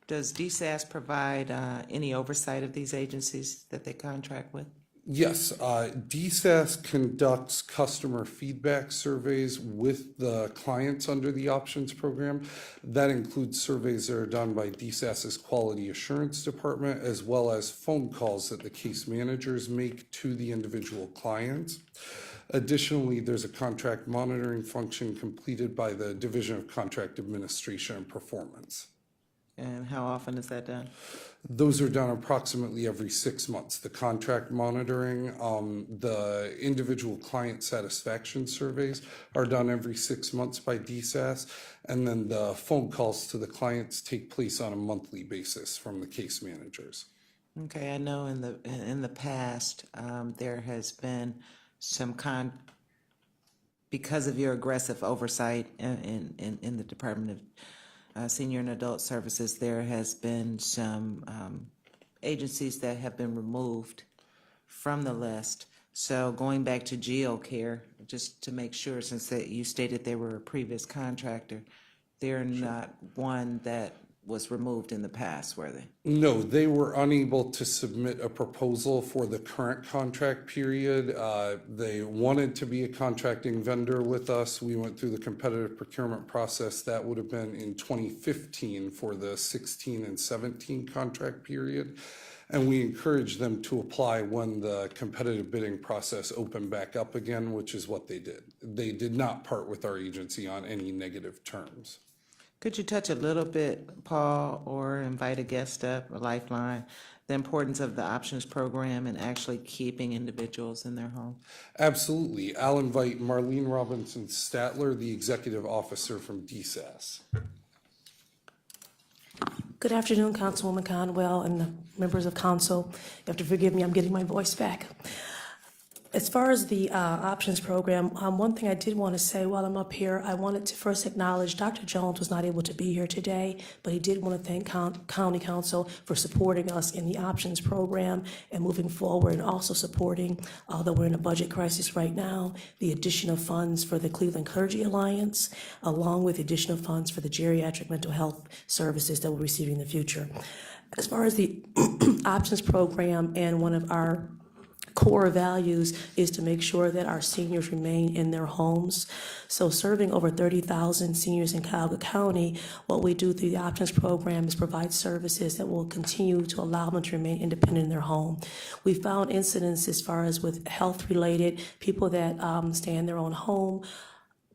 Speaker 1: Does DSAS provide any oversight of these agencies that they contract with?
Speaker 10: Yes, DSAS conducts customer feedback surveys with the clients under the options program. That includes surveys that are done by DSAS's quality assurance department, as well as phone calls that the case managers make to the individual clients. Additionally, there's a contract monitoring function completed by the Division of Contract Administration and Performance.
Speaker 1: And how often is that done?
Speaker 10: Those are done approximately every 6 months. The contract monitoring, the individual client satisfaction surveys are done every 6 months by DSAS, and then the phone calls to the clients take place on a monthly basis from the case managers.
Speaker 1: Okay, I know in the past, there has been some because of your aggressive oversight in the Department of Senior and Adult Services, there has been some agencies that have been removed from the list. So going back to GeoCare, just to make sure, since you stated they were a previous contractor, they're not one that was removed in the past, were they?
Speaker 10: No, they were unable to submit a proposal for the current contract period. They wanted to be a contracting vendor with us. We went through the competitive procurement process. That would have been in 2015 for the 16 and 17 contract period. And we encouraged them to apply when the competitive bidding process opened back up again, which is what they did. They did not part with our agency on any negative terms.
Speaker 1: Could you touch a little bit, Paul, or invite a guest up, a lifeline, the importance of the options program and actually keeping individuals in their home?
Speaker 10: Absolutely. I'll invite Marlene Robinson Statler, the executive officer from DSAS.
Speaker 3: Good afternoon, Councilwoman Conwell and the members of council. You have to forgive me, I'm getting my voice back. As far as the options program, one thing I did want to say while I'm up here, I wanted to first acknowledge Dr. Jones was not able to be here today, but he did want to thank County Council for supporting us in the options program and moving forward, and also supporting, although we're in a budget crisis right now, the addition of funds for the Cleveland Clergy Alliance, along with additional funds for the geriatric mental health services that we're receiving in the future. As far as the options program, and one of our core values is to make sure that our seniors remain in their homes. So serving over 30,000 seniors in Cuyahoga County, what we do through the options program is provide services that will continue to allow them to remain independent in their home. We found incidents as far as with health related, people that stay in their own home,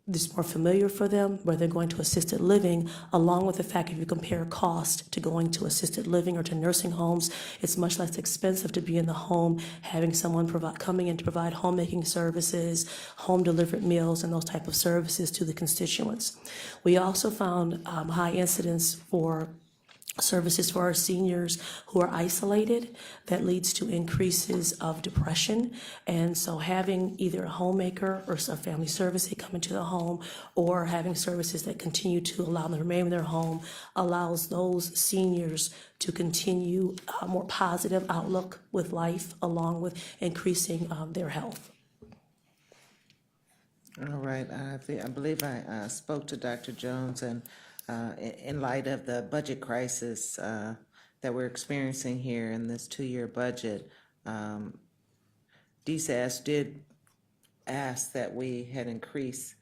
Speaker 3: this is more familiar for them, where they're going to assisted living, along with the fact if you compare cost to going to assisted living or to nursing homes, it's much less expensive to be in the home, having someone coming in to provide homemaking services, home delivered meals, and those type of services to the constituents. We also found high incidence for services for our seniors who are isolated that leads to increases of depression. And so having either a homemaker or a family service that come into the home, or having services that continue to allow them to remain in their home, allows those seniors to continue a more positive outlook with life, along with increasing their health.
Speaker 1: All right, I believe I spoke to Dr. Jones, and in light of the budget crisis that we're experiencing here in this 2-year budget, DSAS did ask that we had increased,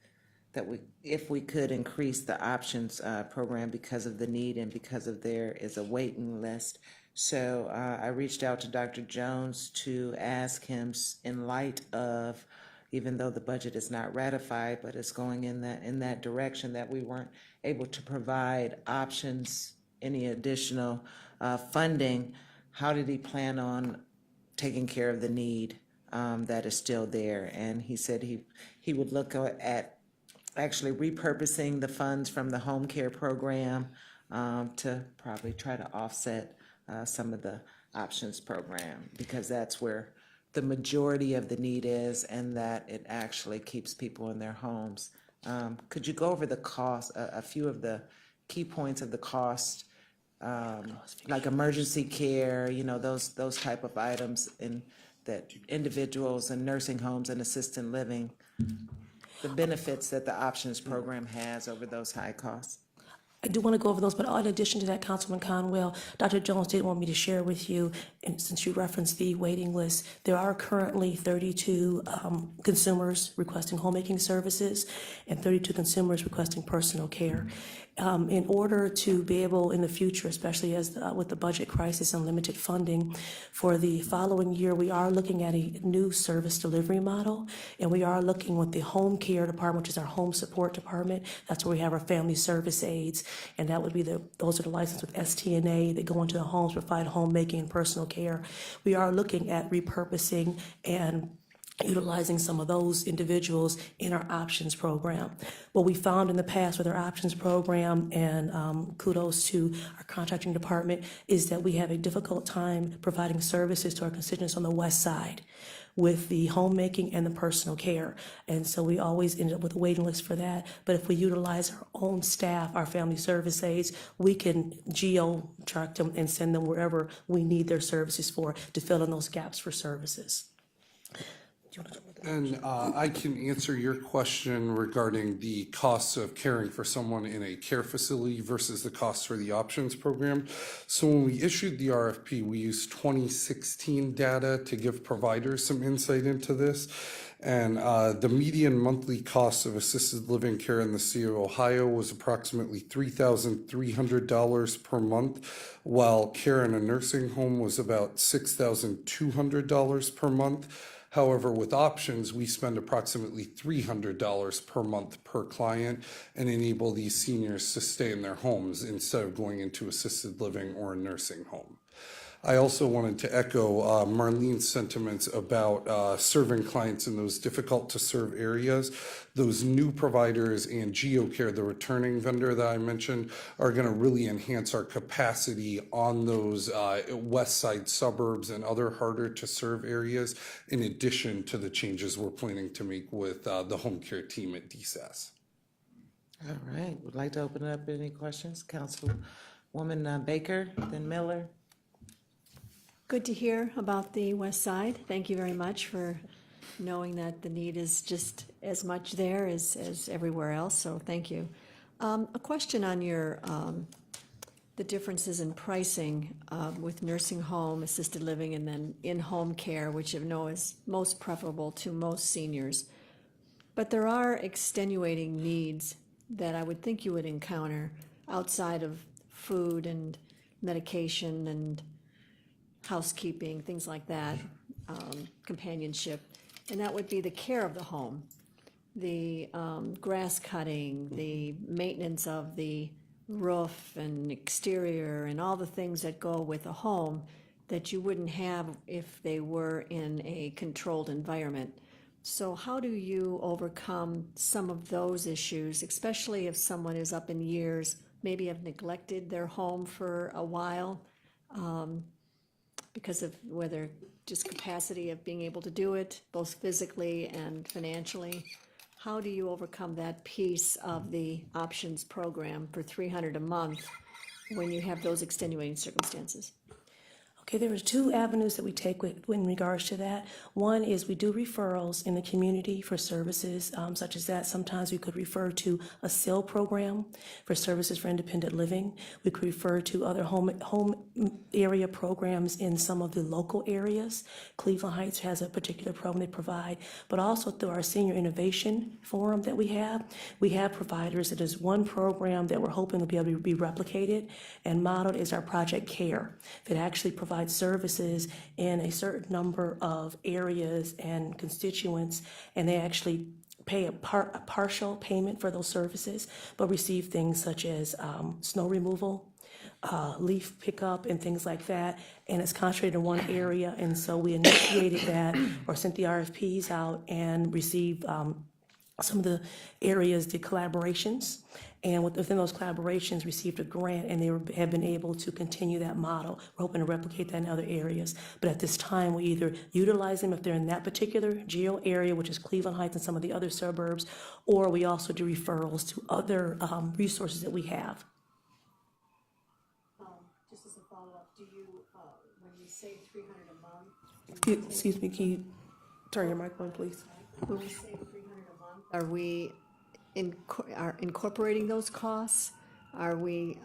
Speaker 1: if we could increase the options program because of the need and because of there is a waiting list. So I reached out to Dr. Jones to ask him, in light of, even though the budget is not ratified, but it's going in that direction, that we weren't able to provide options, any additional funding. How did he plan on taking care of the need that is still there? And he said he would look at actually repurposing the funds from the home care program to probably try to offset some of the options program, because that's where the majority of the need is, and that it actually keeps people in their homes. Could you go over the cost, a few of the key points of the cost, like emergency care, those type of items that individuals in nursing homes and assisted living, the benefits that the options program has over those high costs?
Speaker 3: I do want to go over those, but in addition to that, Councilman Conwell, Dr. Jones did want me to share with you, and since you referenced the waiting list, there are currently 32 consumers requesting homemaking services and 32 consumers requesting personal care. In order to be able in the future, especially as with the budget crisis and limited funding, for the following year, we are looking at a new service delivery model, and we are looking with the home care department, which is our home support department. That's where we have our family service aides, and that would be those are the licensed with STNA that go into the homes, provide homemaking and personal care. We are looking at repurposing and utilizing some of those individuals in our options program. What we found in the past with our options program, and kudos to our contracting department, is that we have a difficult time providing services to our constituents on the west side with the homemaking and the personal care. And so we always end up with a waiting list for that. But if we utilize our own staff, our family service aides, we can geo-track them and send them wherever we need their services for to fill in those gaps for services.
Speaker 10: And I can answer your question regarding the costs of caring for someone in a care facility versus the costs for the options program. So when we issued the RFP, we used 2016 data to give providers some insight into this. And the median monthly cost of assisted living care in the state of Ohio was approximately $3,300 per month, while care in a nursing home was about $6,200 per month. However, with options, we spend approximately $300 per month per client and enable these seniors to stay in their homes instead of going into assisted living or a nursing home. I also wanted to echo Marlene's sentiments about serving clients in those difficult to serve areas. Those new providers and GeoCare, the returning vendor that I mentioned, are going to really enhance our capacity on those west side suburbs and other harder to serve areas, in addition to the changes we're planning to make with the home care team at DSAS.
Speaker 1: All right, would like to open it up any questions? Councilwoman Baker, then Miller.
Speaker 7: Good to hear about the west side. Thank you very much for knowing that the need is just as much there as everywhere else, so thank you. A question on your the differences in pricing with nursing home, assisted living, and then in-home care, which I know is most preferable to most seniors. But there are extenuating needs that I would think you would encounter outside of food and medication and housekeeping, things like that, companionship, and that would be the care of the home, the grass cutting, the maintenance of the roof and exterior, and all the things that go with a home that you wouldn't have if they were in a controlled environment. So how do you overcome some of those issues, especially if someone is up in years, maybe have neglected their home for a while, because of whether just capacity of being able to do it, both physically and financially? How do you overcome that piece of the options program for $300 a month when you have those extenuating circumstances?
Speaker 3: Okay, there are two avenues that we take in regards to that. One is we do referrals in the community for services such as that. Sometimes we could refer to a SIL program for services for independent living. We could refer to other home area programs in some of the local areas. Cleveland Heights has a particular program they provide, but also through our Senior Innovation Forum that we have providers. That is one program that we're hoping to be able to be replicated and modeled is our Project Care that actually provides services in a certain number of areas and constituents, and they actually pay a partial payment for those services, but receive things such as snow removal, leaf pickup, and things like that. And it's concentrated in one area, and so we initiated that or sent the RFPs out and received some of the areas did collaborations, and within those collaborations received a grant, and they have been able to continue that model. We're hoping to replicate that in other areas, but at this time we either utilize them if they're in that particular geo area, which is Cleveland Heights and some of the other suburbs, or we also do referrals to other resources that we have.
Speaker 7: Just as a follow-up, do you, when you say $300 a month?
Speaker 3: Excuse me, can you turn your mic on, please?
Speaker 7: When we say $300 a month, are we incorporating those costs Are we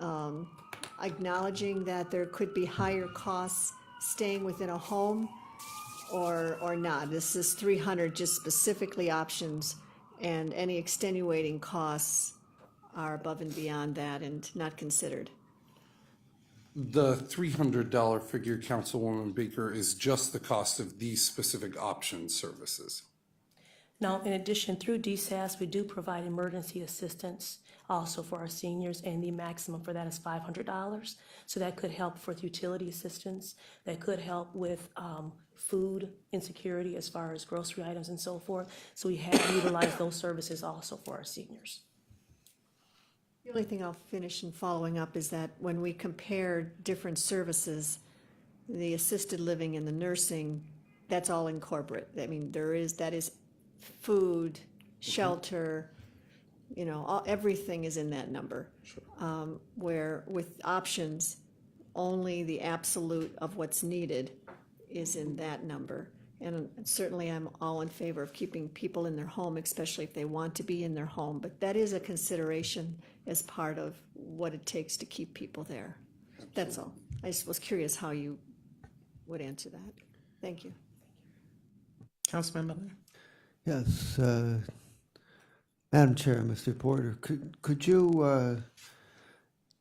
Speaker 7: acknowledging that there could be higher costs staying within a home or not? This is 300 just specifically options, and any extenuating costs are above and beyond that and not considered.
Speaker 10: The $300 figure, Councilwoman Baker, is just the cost of these specific option services.
Speaker 3: Now, in addition, through DSAS, we do provide emergency assistance also for our seniors, and the maximum for that is $500. So that could help with utility assistance, that could help with food insecurity as far as grocery items and so forth. So we have utilized those services also for our seniors.
Speaker 7: The only thing I'll finish in following up is that when we compare different services, the assisted living and the nursing, that's all in corporate. I mean, that is food, shelter, everything is in that number.
Speaker 10: Sure.
Speaker 7: Where with options, only the absolute of what's needed is in that number. And certainly I'm all in favor of keeping people in their home, especially if they want to be in their home. But that is a consideration as part of what it takes to keep people there. Absolutely. That's all. I just was curious how you would answer that. Thank you.
Speaker 1: Councilman Miller?
Speaker 22: Yes, Madam Chair, Mr. Porter, could you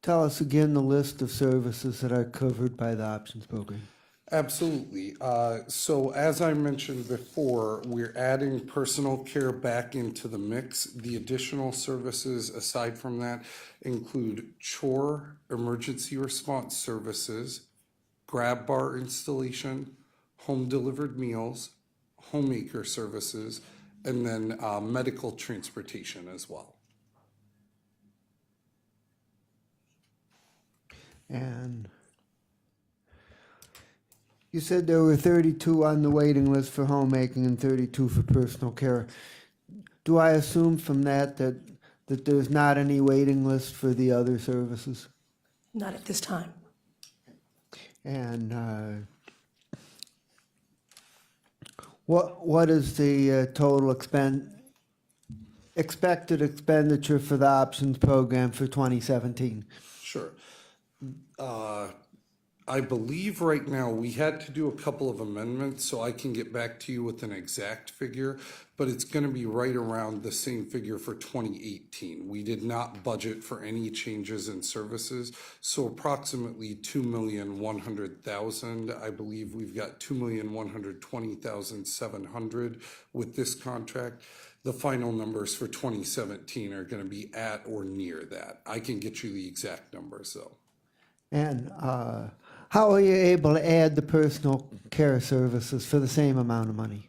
Speaker 22: tell us again the list of services that are covered by the options program?
Speaker 10: Absolutely. So as I mentioned before, we're adding personal care back into the mix. The additional services aside from that include chore, emergency response services, grab bar installation, home delivered meals, homemaker services, and then medical transportation as well.
Speaker 22: And you said there were 32 on the waiting list for homemaking and 32 for personal care. Do I assume from that there's not any waiting list for the other services?
Speaker 3: Not at this time.
Speaker 22: And what is the total expected expenditure for the options program for 2017?
Speaker 10: Sure. I believe right now we had to do a couple of amendments, so I can get back to you with an exact figure, but it's going to be right around the same figure for 2018. We did not budget for any changes in services, so approximately $2,100,000. I believe we've got $2,120,700 with this contract. The final numbers for 2017 are going to be at or near that. I can get you the exact numbers though.
Speaker 22: And how are you able to add the personal care services for the same amount of money?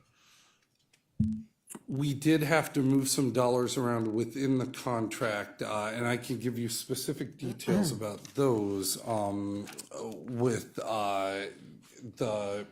Speaker 10: We did have to move some dollars around within the contract, and I can give you specific details about those with the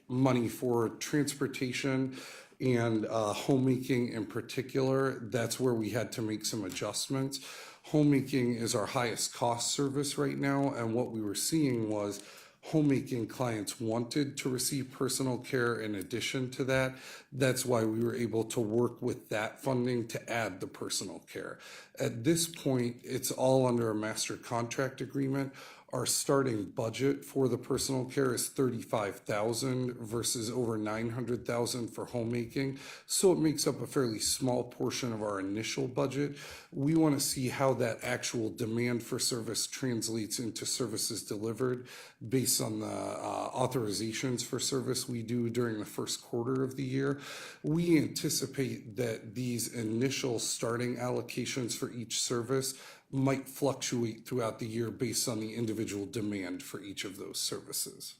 Speaker 10: money for transportation and homemaking in particular. That's where we had to make some adjustments. Homemaking is our highest cost service right now, and what we were seeing was homemaking clients wanted to receive personal care in addition to that. That's why we were able to work with that funding to add the personal care. At this point, it's all under a master contract agreement. Our starting budget for the personal care is $35,000 versus over $900,000 for homemaking. So it makes up a fairly small portion of our initial budget. We want to see how that actual demand for service translates into services delivered based on the authorizations for service we do during the first quarter of the year. We anticipate that these initial starting allocations for each service might fluctuate throughout the year based on the individual demand for each of those services.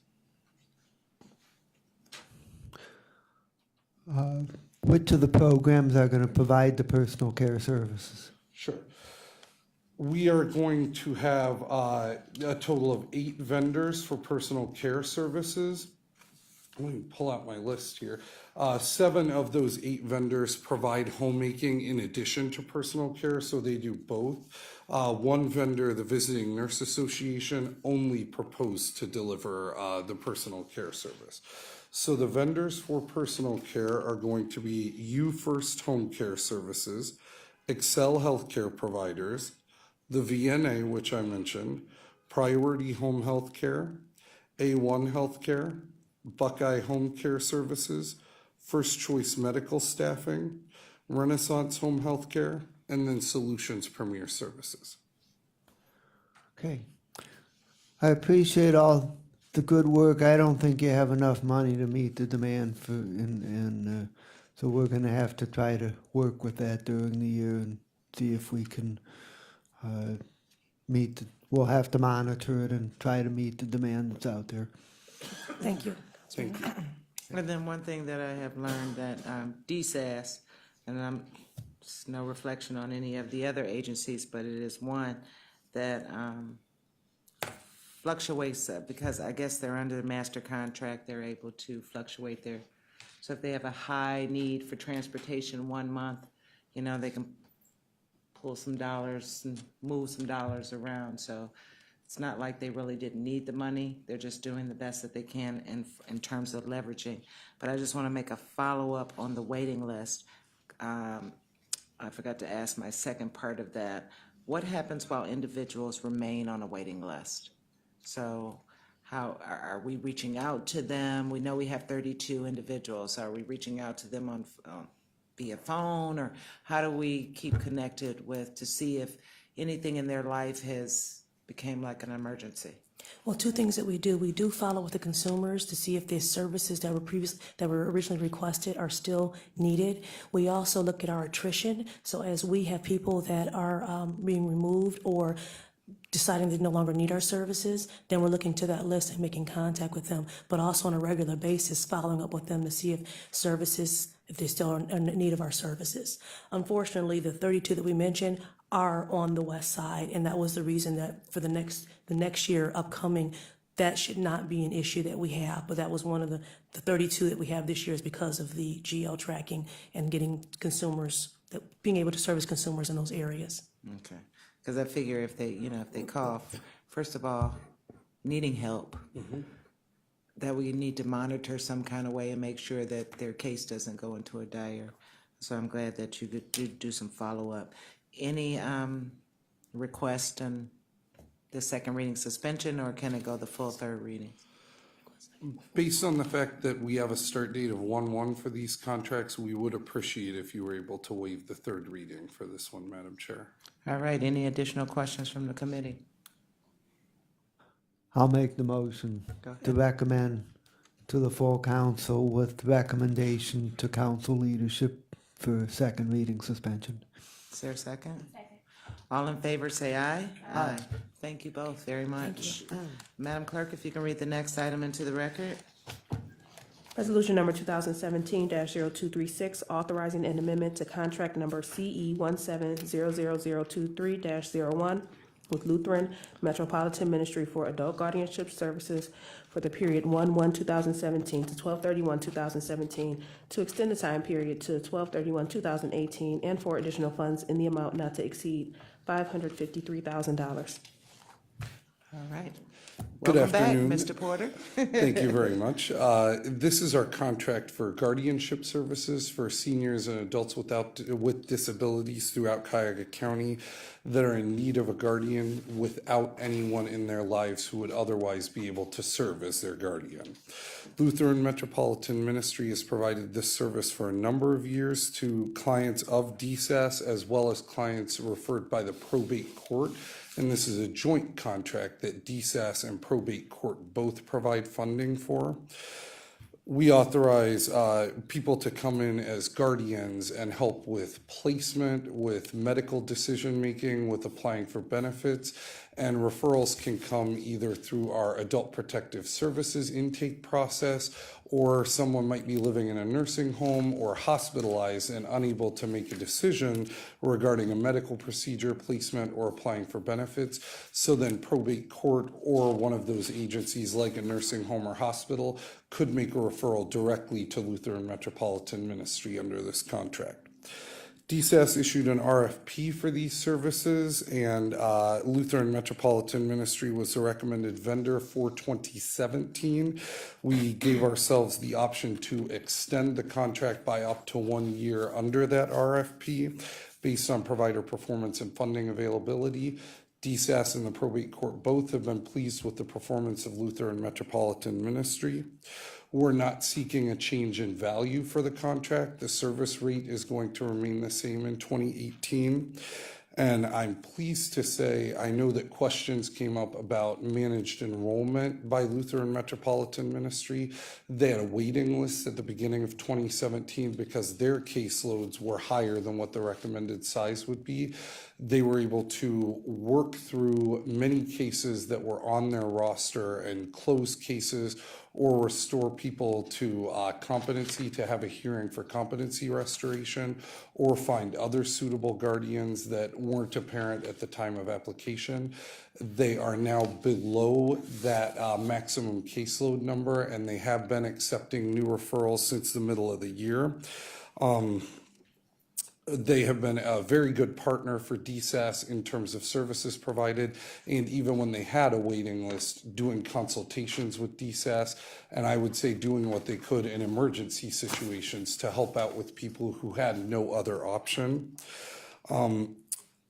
Speaker 22: Which of the programs are going to provide the personal care services?
Speaker 10: Sure. We are going to have a total of 8 vendors for personal care services. Let me pull out my list here. 7 of those 8 vendors provide homemaking in addition to personal care, so they do both. 1 vendor, the Visiting Nurse Association, only proposed to deliver the personal care service. So the vendors for personal care are going to be You First Home Care Services, Excel Healthcare Providers, the VNA, which I mentioned, Priority Home Health Care, A1 Healthcare, Buckeye Home Care Services, First Choice Medical Staffing, Renaissance Home Health Care, and then Solutions Premier Services.
Speaker 22: Okay. I appreciate all the good work. I don't think you have enough money to meet the demand for, and so we're going to have to try to work with that during the year and see if we can meet. We'll have to monitor it and try to meet the demand that's out there.
Speaker 3: Thank you.
Speaker 10: Thank you.
Speaker 1: And then one thing that I have learned that DSAS, and it's no reflection on any of the other agencies, but it is one that fluctuates because I guess they're under the master contract. They're able to fluctuate their, so if they have a high need for transportation 1 month, you know, they can pull some dollars and move some dollars around. So it's not like they really didn't need the money. They're just doing the best that they can in terms of leveraging. But I just want to make a follow-up on the waiting list. I forgot to ask my second part of that. What happens while individuals remain on a waiting list? So how are we reaching out to them? We know we have 32 individuals. Are we reaching out to them on via phone, or how do we keep connected with to see if anything in their life has became like an emergency?
Speaker 3: Well, two things that we do follow with the consumers to see if the services that were originally requested are still needed. We also look at our attrition. So as we have people that are being removed or deciding they no longer need our services, then we're looking to that list and making contact with them, but also on a regular basis following up with them to see if they still are in need of our services. Unfortunately, the 32 that we mentioned are on the west side, and that was the reason that for the next year upcoming, that should not be an issue that we have. But that was one of the 32 that we have this year is because of the GL tracking and getting consumers, being able to service consumers in those areas.
Speaker 1: Okay, because I figure if they call, first of all, needing help, that we need to monitor some kind of way and make sure that their case doesn't go into a dire. So I'm glad that you could do some follow-up. Any request on the second reading suspension, or can it go the full third reading?
Speaker 10: Based on the fact that we have a start date of 1/1 for these contracts, we would appreciate if you were able to waive the third reading for this one, Madam Chair.
Speaker 1: All right, any additional questions from the committee?
Speaker 22: I'll make the motion to recommend to the full council with recommendation to council leadership for second reading suspension.
Speaker 1: Is there a second? Second. All in favor, say aye. Aye. Thank you both very much. Madam Clerk, if you can read the next item into the record.
Speaker 19: Resolution number 2017-0236, authorizing an amendment to contract number CE 17000023-01 with Lutheran Metropolitan Ministry for Adult Guardianship Services for the period 1/1/2017 to 12/31/2017, to extend the time period to 12/31/2018, and for additional funds in the amount not to exceed $553,000.
Speaker 1: All right.
Speaker 10: Good
Speaker 1: Welcome
Speaker 10: afternoon.
Speaker 1: back, Mr. Porter.
Speaker 10: Thank you very much. This is our contract for guardianship services for seniors and adults with disabilities throughout Cuyahoga County that are in need of a guardian without anyone in their lives who would otherwise be able to serve as their guardian. Lutheran Metropolitan Ministry has provided this service for a number of years to clients of DSAS as well as clients referred by the probate court. And this is a joint contract that DSAS and probate court both provide funding for. We authorize people to come in as guardians and help with placement, with medical decision-making, with applying for benefits, and referrals can come either through our adult protective services intake process, or someone might be living in a nursing home or hospitalized and unable to make a decision regarding a medical procedure, placement, or applying for benefits. So then probate court or one of those agencies like a nursing home or hospital could make a referral directly to Lutheran Metropolitan Ministry under this contract. DSAS issued an RFP for these services, and Lutheran Metropolitan Ministry was the recommended vendor for 2017. We gave ourselves the option to extend the contract by up to 1 year under that RFP. based on provider performance and funding availability. DSAS and the probate court both have been pleased with the performance of Lutheran Metropolitan Ministry. We're not seeking a change in value for the contract. The service rate is going to remain the same in 2018. And I'm pleased to say, I know that questions came up about managed enrollment by Lutheran Metropolitan Ministry. They had a waiting list at the beginning of 2017 because their caseloads were higher than what the recommended size would be. They were able to work through many cases that were on their roster and close cases or restore people to competency, to have a hearing for competency restoration, or find other suitable guardians that weren't apparent at the time of application. They are now below that maximum caseload number, and they have been accepting new referrals since the middle of the year. They have been a very good partner for DSAS in terms of services provided, and even when they had a waiting list, doing consultations with DSAS, and I would say doing what they could in emergency situations to help out with people who had no other option.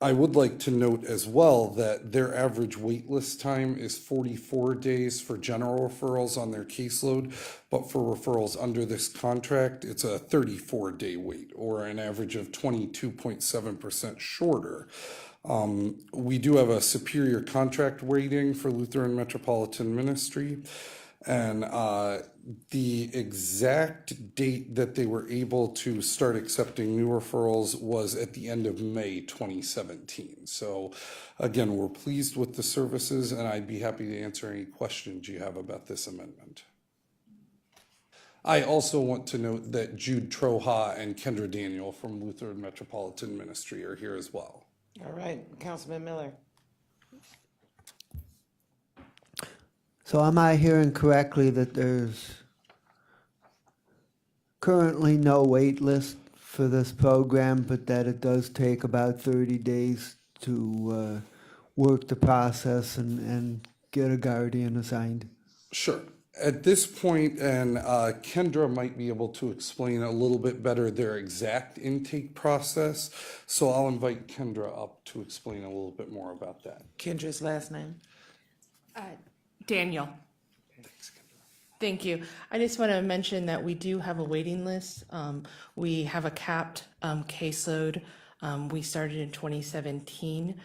Speaker 10: I would like to note as well that their average wait list time is 44 days for general referrals on their caseload, but for referrals under this contract, it's a 34-day wait, or an average of 22.7% shorter. We do have a superior contract rating for Lutheran Metropolitan Ministry, and the exact date that they were able to start accepting new referrals was at the end of May 2017. So again, we're pleased with the services, and I'd be happy to answer any questions you have about this amendment. I also want to note that Jude Troha and Kendra Daniel from Lutheran Metropolitan Ministry are here as well.
Speaker 1: All right, Councilman Miller.
Speaker 22: So am I hearing correctly that there's currently no wait list for this program, but that it does take about 30 days to work the process and get a guardian assigned?
Speaker 10: Sure. At this point, and Kendra might be able to explain a little bit better their exact intake process, so I'll invite Kendra up to explain a little bit more about that.
Speaker 1: Kendra's last name?
Speaker 11: Daniel. Thank you. I just want to mention that we do have a waiting list. We have a capped caseload. We started in 2017.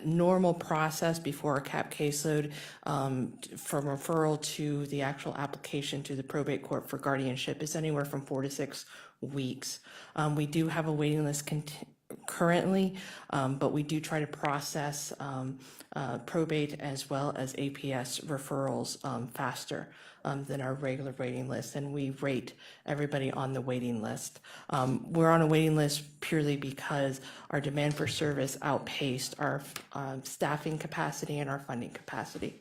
Speaker 11: Normal process before a capped caseload from referral to the actual application to the probate court for guardianship is anywhere from 4 to 6 weeks. We do have a waiting list currently, but we do try to process probate as well as APS referrals faster than our regular waiting list, and we rate everybody on the waiting list. We're on a waiting list purely because our demand for service outpaced our staffing capacity and our funding capacity.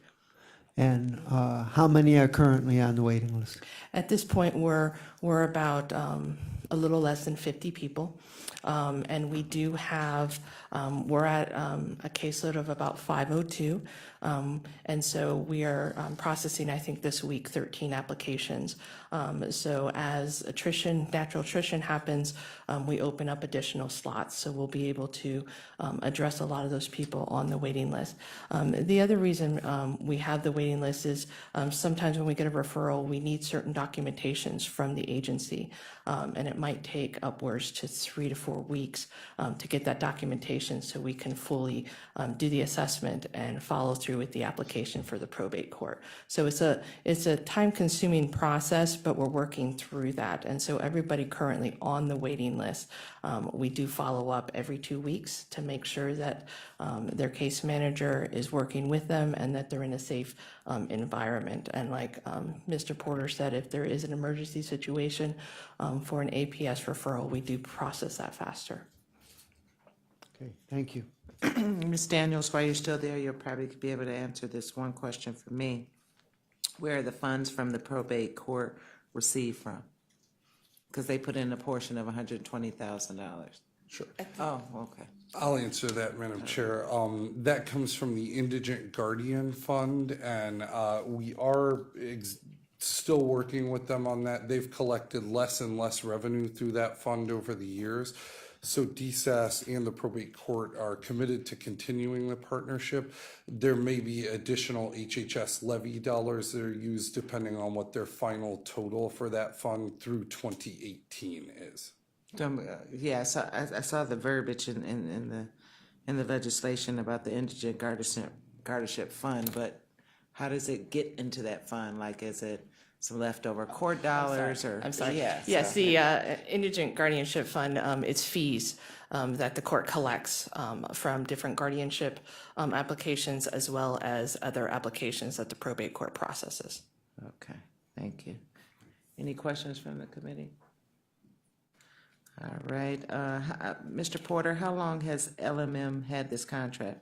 Speaker 22: And how many are currently on the waiting list?
Speaker 11: At this point, we're about a little less than 50 people. And we do have, we're at a caseload of about 502. And so we are processing, I think this week, 13 applications. So as natural attrition happens, we open up additional slots. So we'll be able to address a lot of those people on the waiting list. The other reason we have the waiting list is sometimes when we get a referral, we need certain documentations from the agency. And it might take upwards to 3 to 4 weeks to get that documentation so we can fully do the assessment and follow through with the application for the probate court. So it's a time-consuming process, but we're working through that. And so everybody currently on the waiting list, we do follow up every 2 weeks to make sure that their case manager is working with them and that they're in a safe environment. And like Mr. Porter said, if there is an emergency situation for an APS referral, we do process that faster.
Speaker 22: Okay, thank you.
Speaker 1: Ms. Daniels, while you're still there, you'll probably be able to answer this one question for me. Where are the funds from the probate court received from? Because they put in a portion of $120,000.
Speaker 10: Sure.
Speaker 1: Oh, okay.
Speaker 10: I'll answer that, Madam Chair. That comes from the Indigent Guardian Fund, and we are still working with them on that. They've collected less and less revenue through that fund over the years. So DSAS and the probate court are committed to continuing the partnership. There may be additional HHS levy dollars that are used depending on what their final total for that fund through 2018 is.
Speaker 1: Yeah, I saw the verbiage in the legislation about the indigent guardianship fund, but how does it get into that fund? Like, is it some leftover court dollars or?
Speaker 11: I'm sorry.
Speaker 1: Yeah,
Speaker 11: Yes,
Speaker 1: so-
Speaker 11: the Indigent Guardianship Fund, it's fees that the court collects from different guardianship applications as well as other applications that the probate court processes.
Speaker 1: Okay, thank you. Any questions from the committee? All right, Mr. Porter, how long has LMM had this contract?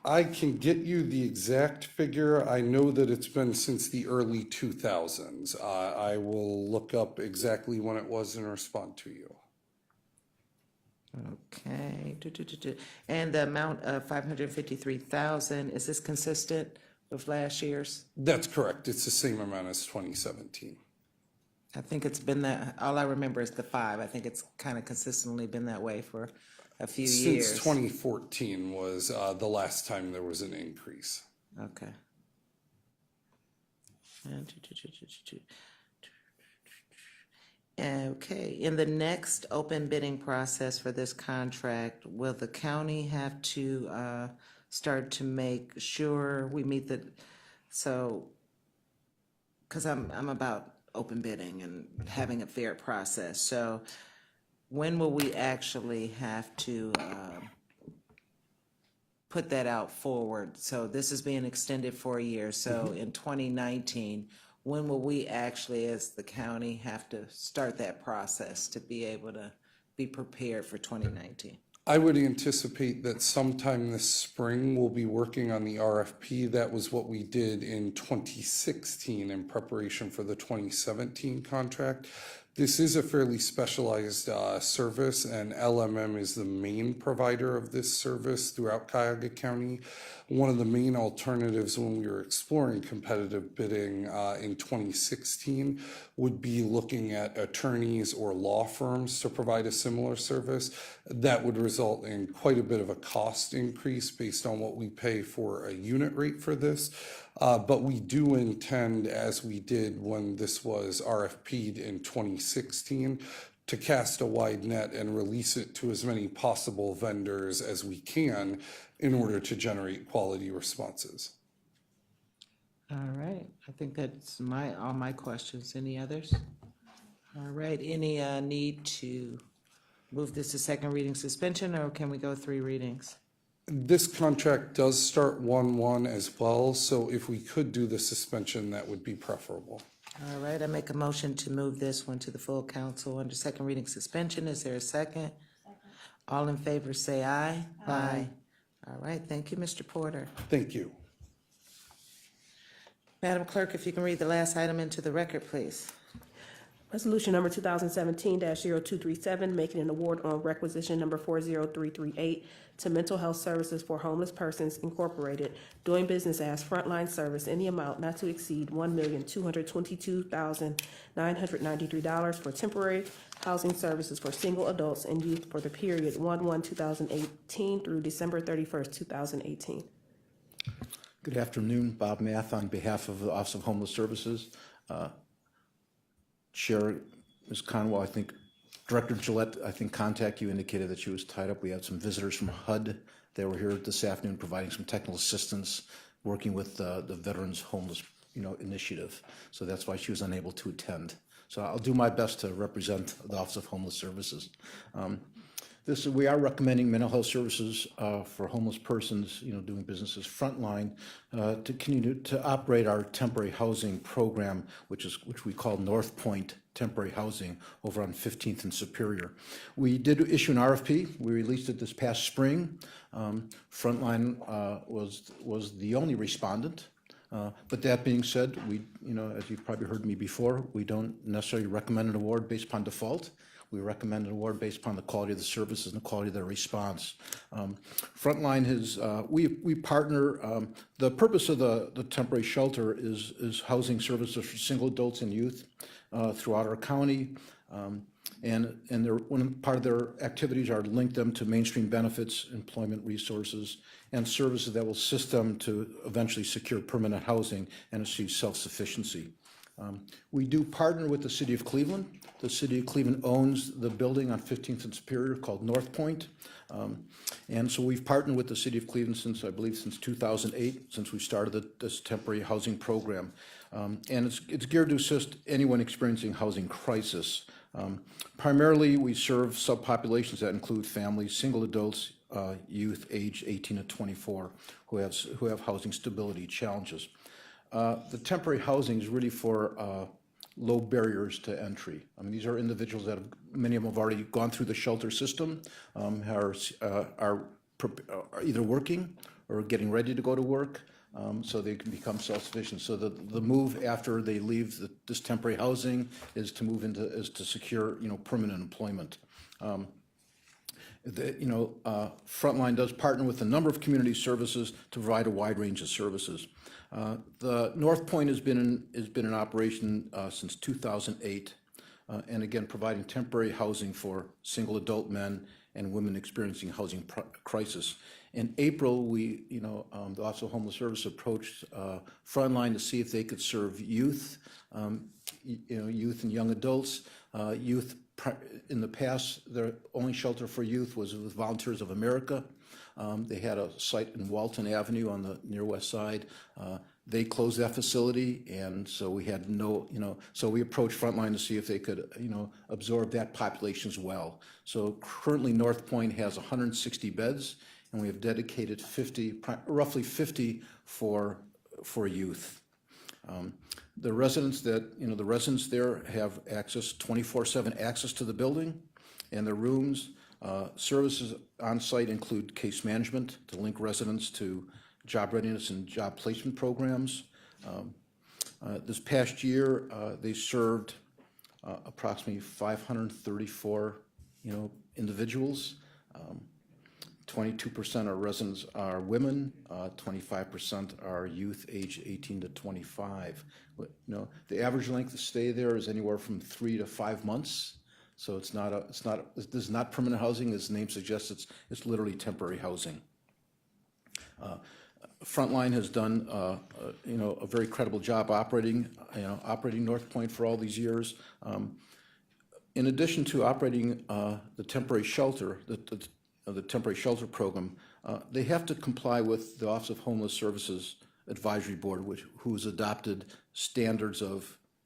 Speaker 10: I can get you the exact figure. I know that it's been since the early 2000s. I will look up exactly when it was and respond to you.
Speaker 1: Okay, and the amount of $553,000, is this consistent with last year's?
Speaker 10: That's correct. It's the same amount as 2017.
Speaker 1: I think it's been that, all I remember is the 5. I think it's kind of consistently been that way for a few years.
Speaker 10: Since 2014 was the last time there was an increase.
Speaker 1: Okay. Okay, in the next open bidding process for this contract, will the county have to start to make sure we meet the, so, because I'm about open bidding and having a fair process, so when will we actually have to put that out forward? So this is being extended for a year, so in 2019, when will we actually, as the county, have to start that process to be able to be prepared for 2019?
Speaker 10: I would anticipate that sometime this spring we'll be working on the RFP. That was what we did in 2016 in preparation for the 2017 contract. This is a fairly specialized service, and LMM is the main provider of this service throughout Cuyahoga County. One of the main alternatives when we were exploring competitive bidding in 2016 would be looking at attorneys or law firms to provide a similar service. That would result in quite a bit of a cost increase based on what we pay for a unit rate for this. But we do intend, as we did when this was RFP'd in 2016, to cast a wide net and release it to as many possible vendors as we can in order to generate quality responses.
Speaker 1: All right, I think that's all my questions. Any others? All right, any need to move this to second reading suspension, or can we go 3 readings?
Speaker 10: This contract does start 1/1 as well, so if we could do the suspension, that would be preferable.
Speaker 1: All right, I make a motion to move this one to the full council under second reading suspension. Is there a second? Second. All in favor say aye. Aye. All right, thank you, Mr. Porter.
Speaker 10: Thank you.
Speaker 1: Madam Clerk, if you can read the last item into the record, please.
Speaker 19: Resolution number 2017-0237, making an award on requisition number 40338 to Mental Health Services for Homeless Persons Incorporated, doing business as Frontline Service in the amount not to exceed $1,222,993 for temporary housing services for single adults and youth for the period 1/1/2018 through December 31st, 2018.
Speaker 20: Good afternoon, Bob Math on behalf of the Office of Homeless Services. Chair, Ms. Conwell, I think Director Gillette, contact you indicated that she was tied up. We had some visitors from HUD. They were here this afternoon providing some technical assistance, working with the Veterans Homeless Initiative. So that's why she was unable to attend. So I'll do my best to represent the Office of Homeless Services. We are recommending mental health services for homeless persons, doing business as Frontline, to continue to operate our temporary housing program, which we call North Point Temporary Housing over on 15th and Superior. We did issue an RFP. We released it this past spring. Frontline was the only respondent. But that being said, as you've probably heard me before, we don't necessarily recommend an award based upon default. We recommend an award based upon the quality of the services and the quality of their response. Frontline we partner, the purpose of the temporary shelter is housing services for single adults and youth throughout our county. And part of their activities are to link them to mainstream benefits, employment resources, and services that will assist them to eventually secure permanent housing and achieve self-sufficiency. We do partner with the City of Cleveland. The City of Cleveland owns the building on 15th and Superior called North Point. And so we've partnered with the City of Cleveland since 2008, since we started this temporary housing program. And it's geared to assist anyone experiencing housing crisis. Primarily, we serve subpopulations that include families, single adults, youth aged 18 to 24 who have housing stability challenges. The temporary housing is really for low barriers to entry. I mean, these are individuals that many of them have already gone through the shelter system, are either working or getting ready to go to work, so they can become self-sufficient. So the move after they leave this temporary housing is to secure permanent employment. Frontline does partner with a number of community services to provide a wide range of services. The North Point has been in operation since 2008, and again providing temporary housing for single adult men and women experiencing housing crisis. In April, the Office of Homeless Services approached Frontline to see if they could serve youth, youth and young adults. Youth in the past, their only shelter for youth was with Volunteers of America. They had a site in Walton Avenue on the near west side. They closed that facility, and so we had so we approached Frontline to see if they could, absorb that population as well. So currently North Point has 160 beds, and we have dedicated roughly 50 for youth. The residents there have access, 24/7 access to the building and their rooms. Services on site include case management to link residents to job readiness and job placement programs. This past year, they served approximately 534, individuals. 22% of residents are women, 25% are youth aged 18 to 25. The average length of stay there is anywhere from 3 to 5 months. So this is not permanent housing. As the name suggests, it's literally temporary housing. Frontline has done, a very credible job operating North Point for all these years. In addition to operating the temporary shelter, the temporary shelter program, they have to comply with the Office of Homeless Services Advisory Board, who has adopted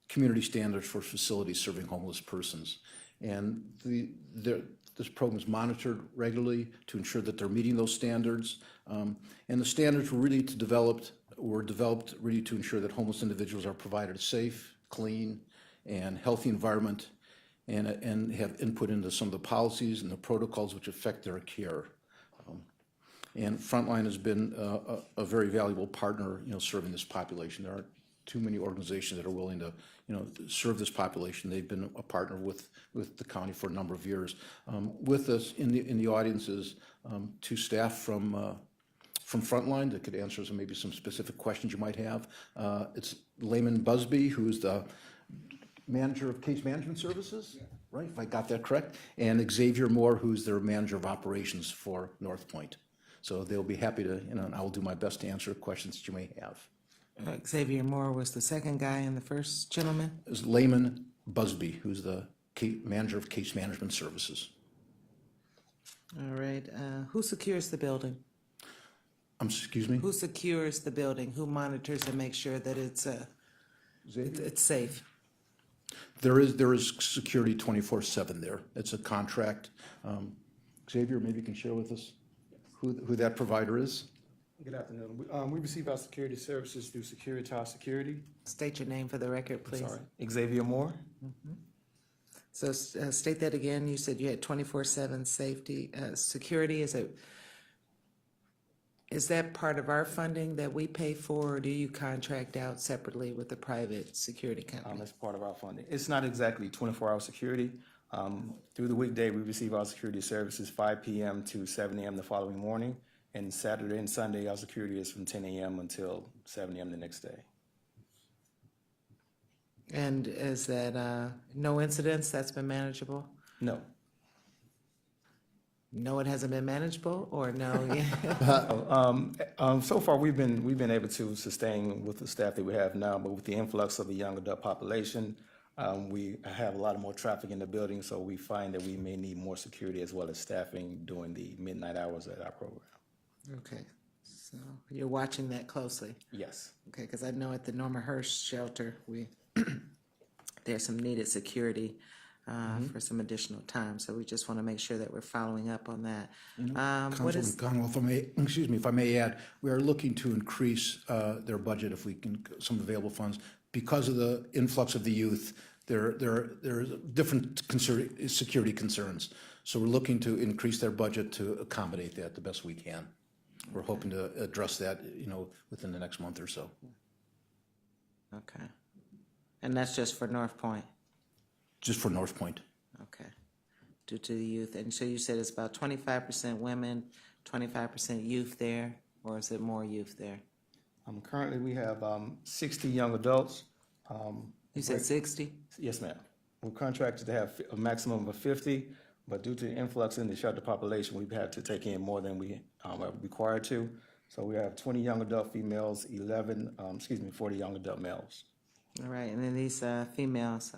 Speaker 20: community standards for facilities serving homeless persons. And this program is monitored regularly to ensure that they're meeting those standards. And the standards were developed really to ensure that homeless individuals are provided a safe, clean, and healthy environment, and have input into some of the policies and the protocols which affect their care. And Frontline has been a very valuable partner, serving this population. There aren't too many organizations that are willing to, serve this population. They've been a partner with the county for a number of years. With us in the audience is two staff from Frontline that could answer maybe some specific questions you might have. It's Layman Busby, who's the Manager of Case Management Services, right, if I got that correct, and Xavier Moore, who's their Manager of Operations for North Point. So they'll be happy to, and I will do my best to answer questions that you may have.
Speaker 1: Xavier Moore was the second guy and the first gentleman?
Speaker 20: It's Layman Busby, who's the Manager of Case Management Services.
Speaker 1: All right. Who secures the building?
Speaker 20: Excuse me?
Speaker 1: Who secures the building? Who monitors and makes sure that it's safe?
Speaker 20: There is security 24/7 there. It's a contract. Xavier, maybe you can share with us who that provider is?
Speaker 13: Good afternoon. We receive our security services through Securitas Security.
Speaker 1: State your name for the record, please.
Speaker 13: Sorry, Xavier Moore.
Speaker 1: Mm-hmm. So state that again. You said you had 24/7 safety, security. Is that part of our funding that we pay for, or do you contract out separately with a private security company?
Speaker 13: That's part of our funding. It's not exactly 24-hour security. Through the weekday, we receive our security services 5 p.m. to 7 a.m. the following morning. And Saturday and Sunday, our security is from 10 a.m. until 7 a.m. the next day.
Speaker 1: And is that no incidents? That's been manageable?
Speaker 13: No.
Speaker 1: No, it hasn't been manageable, or no?
Speaker 13: So far, we've been able to sustain with the staff that we have now, but with the influx of the young adult population, we have a lot more traffic in the building, so we find that we may need more security as well as staffing during the midnight hours of our program.
Speaker 1: Okay, so you're watching that closely?
Speaker 13: Yes.
Speaker 1: Okay, because I know at the Norma Hurst shelter, there's some needed security for some additional time, so we just want to make sure that we're following up on that. What is,
Speaker 20: Councilman Conwell, if I may add, we are looking to increase their budget if we can, some available funds. Because of the influx of the youth, there are different security concerns. So we're looking to increase their budget to accommodate that the best we can. We're hoping to address that, within the next month or so.
Speaker 1: okay. And that's just for North Point?
Speaker 20: Just for North Point.
Speaker 1: Okay, due to the youth. And so you said it's about 25% women, 25% youth there, or is it more youth there?
Speaker 13: Currently, we have 60 young adults.
Speaker 1: You said 60?
Speaker 13: Yes, ma'am. We're contracted to have a maximum of 50, but due to the influx in the shelter population, we've had to take in more than we are required to. So we have 20 young adult females, 40 young adult males.
Speaker 1: All right, and then these females,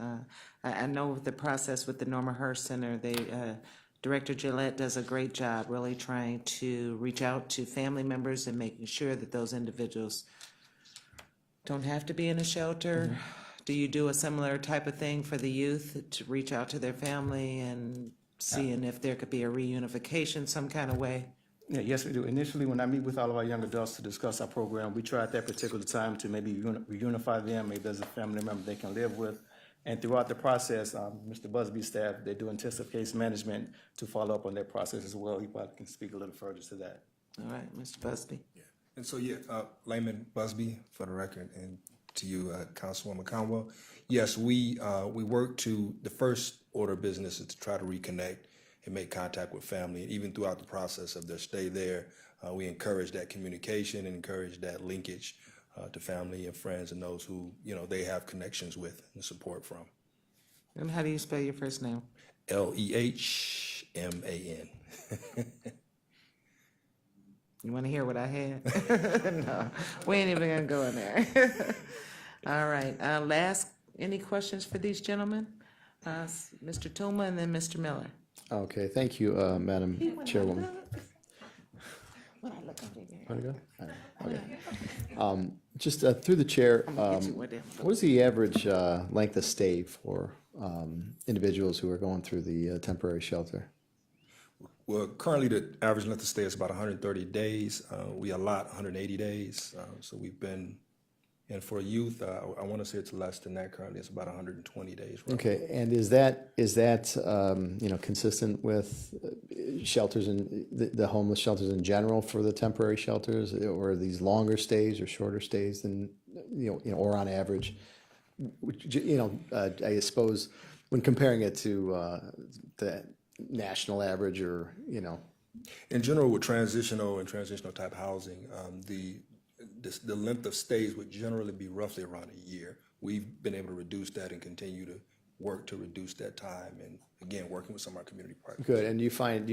Speaker 1: I know with the process with the Norma Hurst Center, Director Gillette does a great job really trying to reach out to family members and making sure that those individuals don't have to be in a shelter. Mm-hmm. Do you do a similar type of thing for the youth to reach out to their family and seeing if there could be a reunification some kind of way?
Speaker 13: Yeah, yes, we do. Initially, when I meet with all of our young adults to discuss our program, we try at that particular time to maybe reunify them. Maybe there's a family member they can live with. And throughout the process, Mr. Busby's staff, they do intensive case management to follow up on that process as well. He probably can speak a little further to that.
Speaker 1: All right, Mr. Busby.
Speaker 14: Yeah. And so, Layman Busby, for the record, and to you, Councilwoman Conwell. Yes, we work to, the first order of business is to try to reconnect and make contact with family. And even throughout the process of their stay there, we encourage that communication and encourage that linkage to family and friends and those who, they have connections with and support from.
Speaker 1: And how do you spell your first name?
Speaker 14: Lehman.
Speaker 1: You want to hear what I had? No, we ain't even gonna go in there. All right, any questions for these gentlemen? Mr. Tuma and then Mr. Miller.
Speaker 21: Okay, thank you, Madam Chairwoman.
Speaker 1: When I look over there.
Speaker 21: Want to go? Okay. Just through the chair, what is the average length of stay for individuals who are going through the temporary shelter?
Speaker 14: Well, currently the average length of stay is about 130 days. We allot 180 days. So we've been, and for youth, I want to say it's less than that. Currently, it's about 120 days. Roughly.
Speaker 21: Okay, and is that consistent with shelters and the homeless shelters in general for the temporary shelters, or are these longer stays or shorter stays than or on average? I suppose when comparing it to the national average, or
Speaker 14: in general with transitional type housing, the length of stays would generally be roughly around a year. We've been able to reduce that and continue to work to reduce that time, and again working with some of our community partners.
Speaker 21: Good. And do you find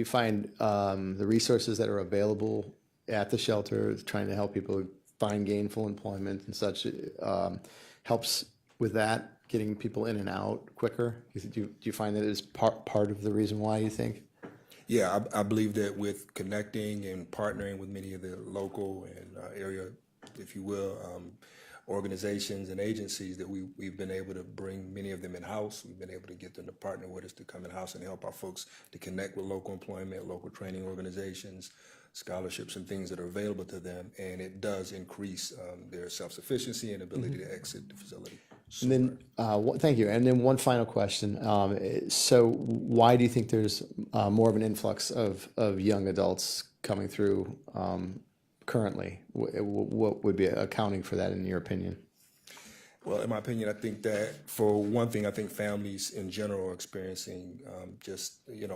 Speaker 21: the resources that are available at the shelter, trying to help people find gainful employment and such, helps with that, getting people in and out quicker? Do you find that is part of the reason why, you think?
Speaker 14: Yeah, I believe that with connecting and partnering with many of the local and area, if you will, organizations and agencies, that we've been able to bring many of them in-house. We've been able to get them to partner with us to come in-house and help our folks to connect with local employment, local training organizations, scholarships and things that are available to them, and it does increase their self-sufficiency and ability to exit the facility.
Speaker 21: And then, thank you. And then one final question. So why do you think there's more of an influx of young adults coming through currently? What would be accounting for that, in your opinion?
Speaker 14: Well, in my opinion, I think that for one thing, I think families in general are experiencing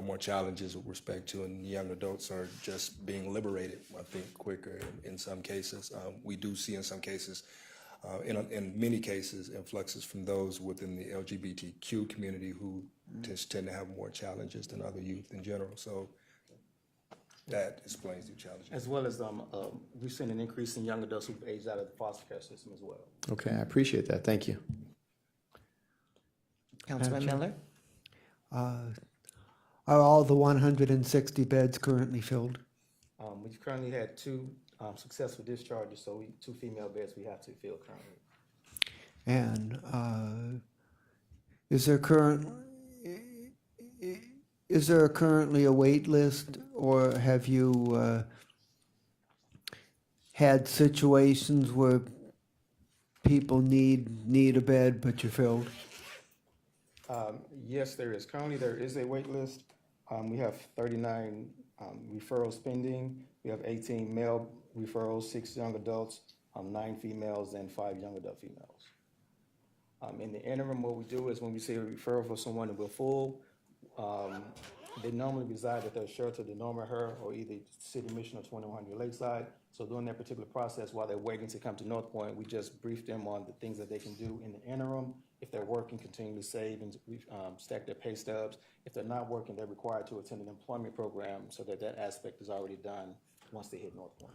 Speaker 14: more challenges with respect to, and young adults are just being liberated, I think, quicker in some cases. We do see in some cases in many cases, influxes from those within the LGBTQ community who tend to have more challenges than other youth in general. So that explains the challenges.
Speaker 13: As well as we've seen an increase in young adults who've aged out of the foster care system as well.
Speaker 21: Okay, I appreciate that. Thank you.
Speaker 1: Councilman Miller?
Speaker 22: Are all the 160 beds currently filled?
Speaker 13: We've currently had 2 successful discharges, so 2 female beds we have to fill currently.
Speaker 22: And is there currently a wait list, or have you had situations where people need a bed but you're filled?
Speaker 13: Yes, there is. Currently, there is a wait list. We have 39 referrals pending. We have 18 male referrals, 6 young adults, 9 females, and 5 young adult females. In the interim, what we do is when we see a referral for someone and we're full, they normally reside at their shelter, the Norma Her, or either City Mission or 2100 Lakeside. So during that particular process, while they're waiting to come to North Point, we just brief them on the things that they can do in the interim. If they're working, continue to save and stack their pay stubs. If they're not working, they're required to attend an employment program so that aspect is already done once they hit North Point.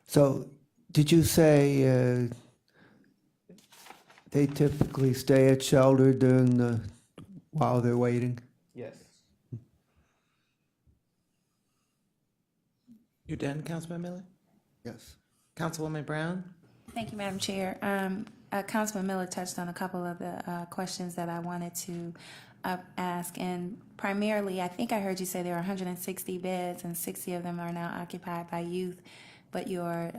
Speaker 22: So did you say they typically stay at shelter while they're waiting?
Speaker 13: Yes.
Speaker 1: You done, Councilman Miller?
Speaker 22: Yes.
Speaker 1: Councilwoman Brown?
Speaker 2: Thank you, Madam Chair. Councilman Miller touched on a couple of the questions that I wanted to ask, and primarily, I think I heard you say there are 160 beds and 60 of them are now occupied by youth, but your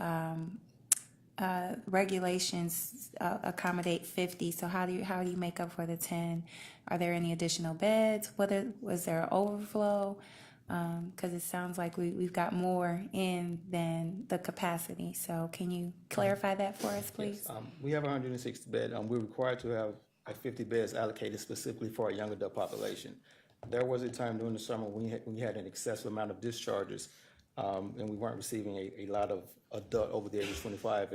Speaker 2: regulations accommodate 50. So how do you make up for the 10? Are there any additional beds? Was there an overflow? Because it sounds like we've got more in than the capacity. So can you clarify that for us, please?
Speaker 13: Yes. We have 160 beds. We're required to have 50 beds allocated specifically for our young adult population. There was a time during the summer when we had an excessive amount of discharges, and we weren't receiving a lot of adult over the age of 25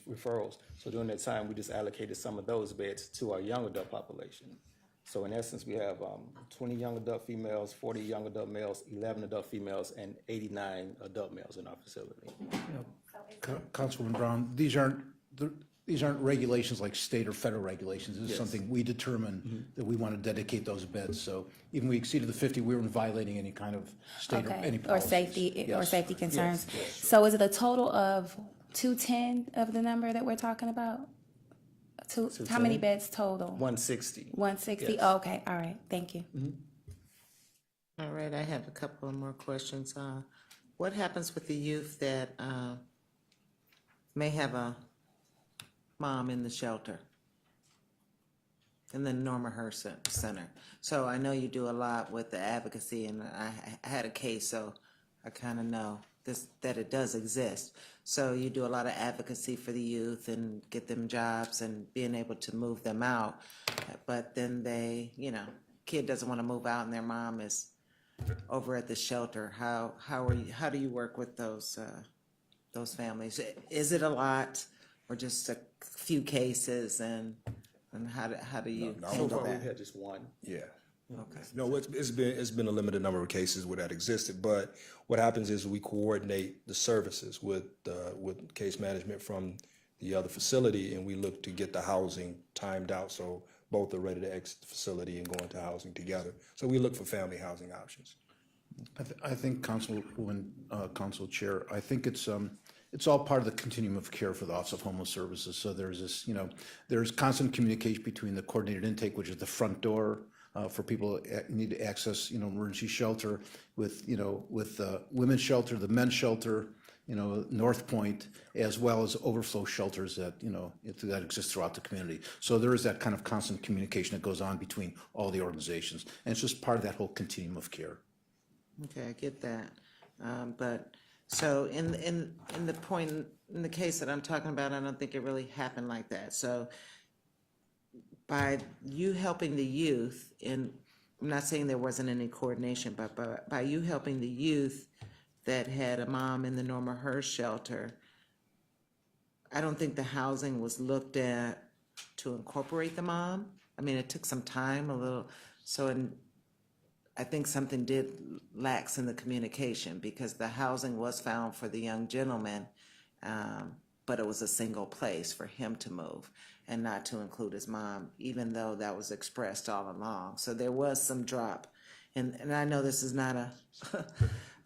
Speaker 13: referrals. So during that time, we just allocated some of those beds to our young adult population. So in essence, we have 20 young adult females, 40 young adult males, 11 adult females, and 89 adult males in our facility.
Speaker 20: Councilwoman Brown, these aren't regulations like state or federal regulations. This is something we determined that we want to dedicate those beds. So even we exceeded the 50, we weren't violating any kind of state or any policies.
Speaker 2: Or safety concerns.
Speaker 20: Yes.
Speaker 2: So is it a total of 210 of the number that we're talking about? How many beds total?
Speaker 13: 160.
Speaker 2: 160.
Speaker 13: Yes.
Speaker 2: Oh, okay. All right. Thank you.
Speaker 1: All right, I have a couple of more questions. What happens with the youth that may have a mom in the shelter, in the Norma Hurst Center? So I know you do a lot with the advocacy, and I had a case, so I kind of know that it does exist. So you do a lot of advocacy for the youth and get them jobs and being able to move them out. But then kid doesn't want to move out and their mom is over at the shelter. How do you work with those families? Is it a lot or just a few cases, and how do you handle
Speaker 13: So far,
Speaker 1: that?
Speaker 13: we've had just one.
Speaker 14: Yeah.
Speaker 1: Okay.
Speaker 14: No, it's been a limited number of cases where that existed, but what happens is we coordinate the services with case management from the other facility, and we look to get the housing timed out so both are ready to exit the facility and go into housing together. So we look for family housing options.
Speaker 20: I think, Councilwoman, Council Chair, I think it's all part of the continuum of care for the Office of Homeless Services. So there's this, there's constant communication between the coordinated intake, which is the front door, for people who need to access, emergency shelter, with women's shelter, the men's shelter, North Point, as well as overflow shelters that exist throughout the community. So there is that kind of constant communication that goes on between all the organizations, and it's just part of that whole continuum of care.
Speaker 1: Okay, I get that. But so in the case that I'm talking about, I don't think it really happened like that. So by you helping the youth, and I'm not saying there wasn't any coordination, but by you helping the youth that had a mom in the Norma Hurst shelter, I don't think the housing was looked at to incorporate the mom. I mean, it took some time, a little, I think something did lax in the communication because the housing was found for the young gentleman, but it was a single place for him to move and not to include his mom, even though that was expressed all along. So there was some drop. And I know this is not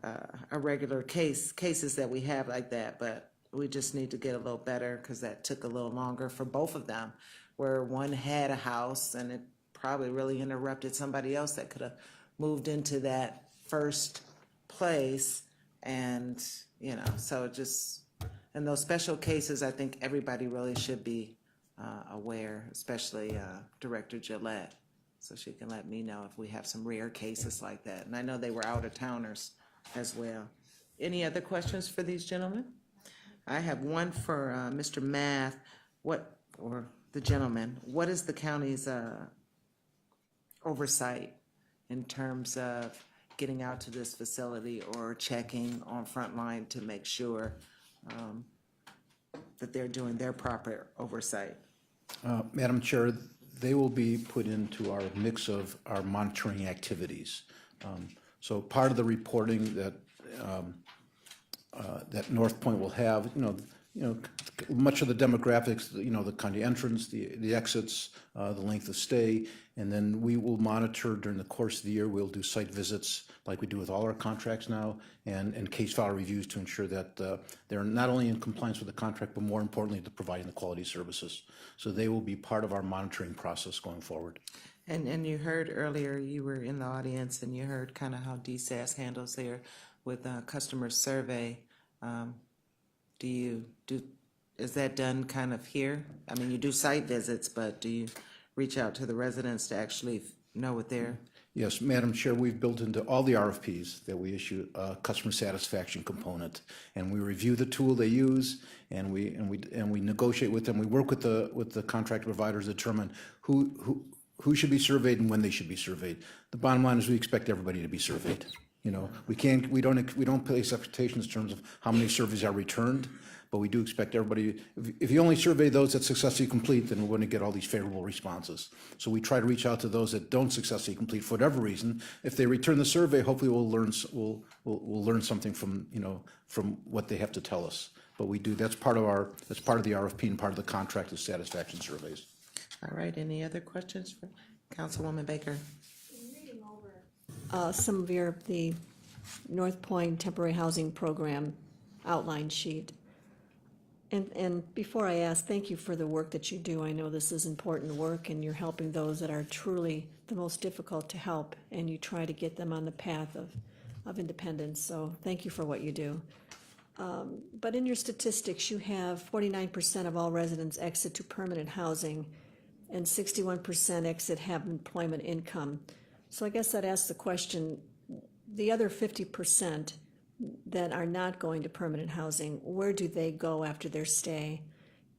Speaker 1: a regular cases that we have like that, but we just need to get a little better because that took a little longer for both of them, where one had a house and it probably really interrupted somebody else that could have moved into that first place. And, so just, in those special cases, I think everybody really should be aware, especially Director Gillette, so she can let me know if we have some rare cases like that. And I know they were out-of-towners as well. Any other questions for these gentlemen? I have one for Mr. Math, or the gentleman. What is the county's oversight in terms of getting out to this facility or checking on Frontline to make sure that they're doing their proper oversight?
Speaker 20: Madam Chair, they will be put into our mix of our monitoring activities. So part of the reporting that that North Point will have, much of the demographics, the county entrance, the exits, the length of stay, and then we will monitor during the course of the year. We'll do site visits like we do with all our contracts now, and case file reviews to ensure that they're not only in compliance with the contract, but more importantly, to providing the quality services. So they will be part of our monitoring process going forward.
Speaker 1: And you heard earlier, you were in the audience, and you heard kind of how DSAS handles their with customer survey. Is that done kind of here? I mean, you do site visits, but do you reach out to the residents to actually know what they're?
Speaker 20: Yes, Madam Chair, we've built into all the RFPs that we issue a customer satisfaction component, and we review the tool they use, and we negotiate with them. We work with the contract providers to determine who should be surveyed and when they should be surveyed. The bottom line is we expect everybody to be surveyed. We don't place expectations in terms of how many surveys are returned, but we do expect everybody. If you only survey those that successfully complete, then we're going to get all these favorable responses. So we try to reach out to those that don't successfully complete for whatever reason. If they return the survey, hopefully we'll learn something from what they have to tell us. But we do. That's part of the RFP and part of the contract of satisfaction surveys.
Speaker 1: All right. Any other questions for Councilwoman Baker?
Speaker 7: Some of the North Point Temporary Housing Program outline sheet. And before I ask, thank you for the work that you do. I know this is important work, and you're helping those that are truly the most difficult to help, and you try to get them on the path of independence. So thank you for what you do. But in your statistics, you have 49% of all residents exit to permanent housing, and 61% exit have employment income. So I guess I'd ask the question, the other 50% that are not going to permanent housing, where do they go after their stay?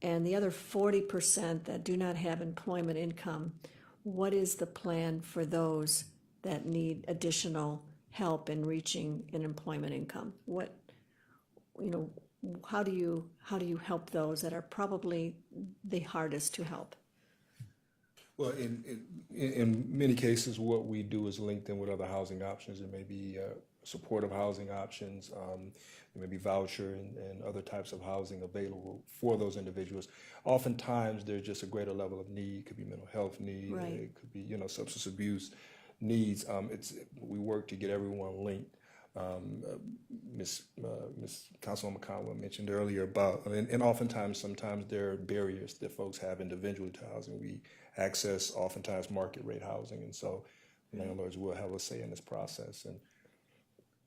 Speaker 7: And the other 40% that do not have employment income, what is the plan for those that need additional help in reaching an employment income? How do you help those that are probably the hardest to help?
Speaker 14: Well, in many cases, what we do is link them with other housing options. There may be supportive housing options, there may be voucher and other types of housing available for those individuals. Oftentimes, there's just a greater level of need. It could be mental health need,
Speaker 7: right.
Speaker 14: It could be substance abuse needs. We work to get everyone linked. Ms. Councilwoman McConwell mentioned earlier about, and oftentimes, sometimes there are barriers that folks have individually to housing. We access oftentimes market rate housing, and so landlords will have a say in this process. And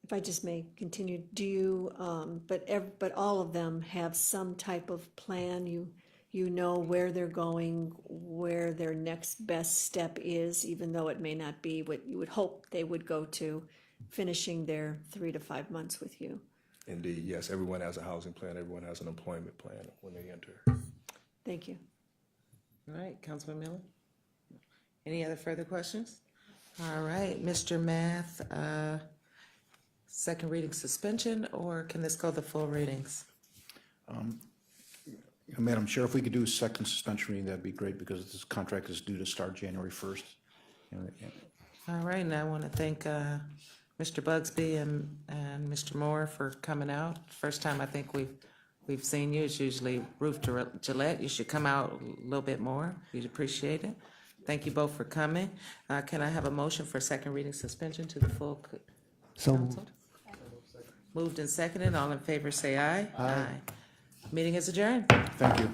Speaker 7: if I just may continue, do you? But all of them have some type of plan. You know where they're going, where their next best step is, even though it may not be what you would hope they would go to, finishing their 3 to 5 months with you.
Speaker 14: Indeed, yes. Everyone has a housing plan. Everyone has an employment plan when they enter.
Speaker 7: Thank you.
Speaker 1: All right, Councilman Miller. Any other further questions? All right, Mr. Math, second reading suspension, or can this go the full readings?
Speaker 20: Madam Chair, if we could do a second suspension reading, that'd be great, because this contract is due to start January 1st.
Speaker 1: All right, and I want to thank Mr. Bugsby and Mr. Moore for coming out. First time I think we've seen you. It's usually Ruth Gillette. You should come out a little bit more. We'd appreciate it. Thank you both for coming. Can I have a motion for second reading suspension to the full
Speaker 22: So
Speaker 1: council? Moved and seconded. All in favor say aye. Aye. Meeting is adjourned.
Speaker 20: Thank you.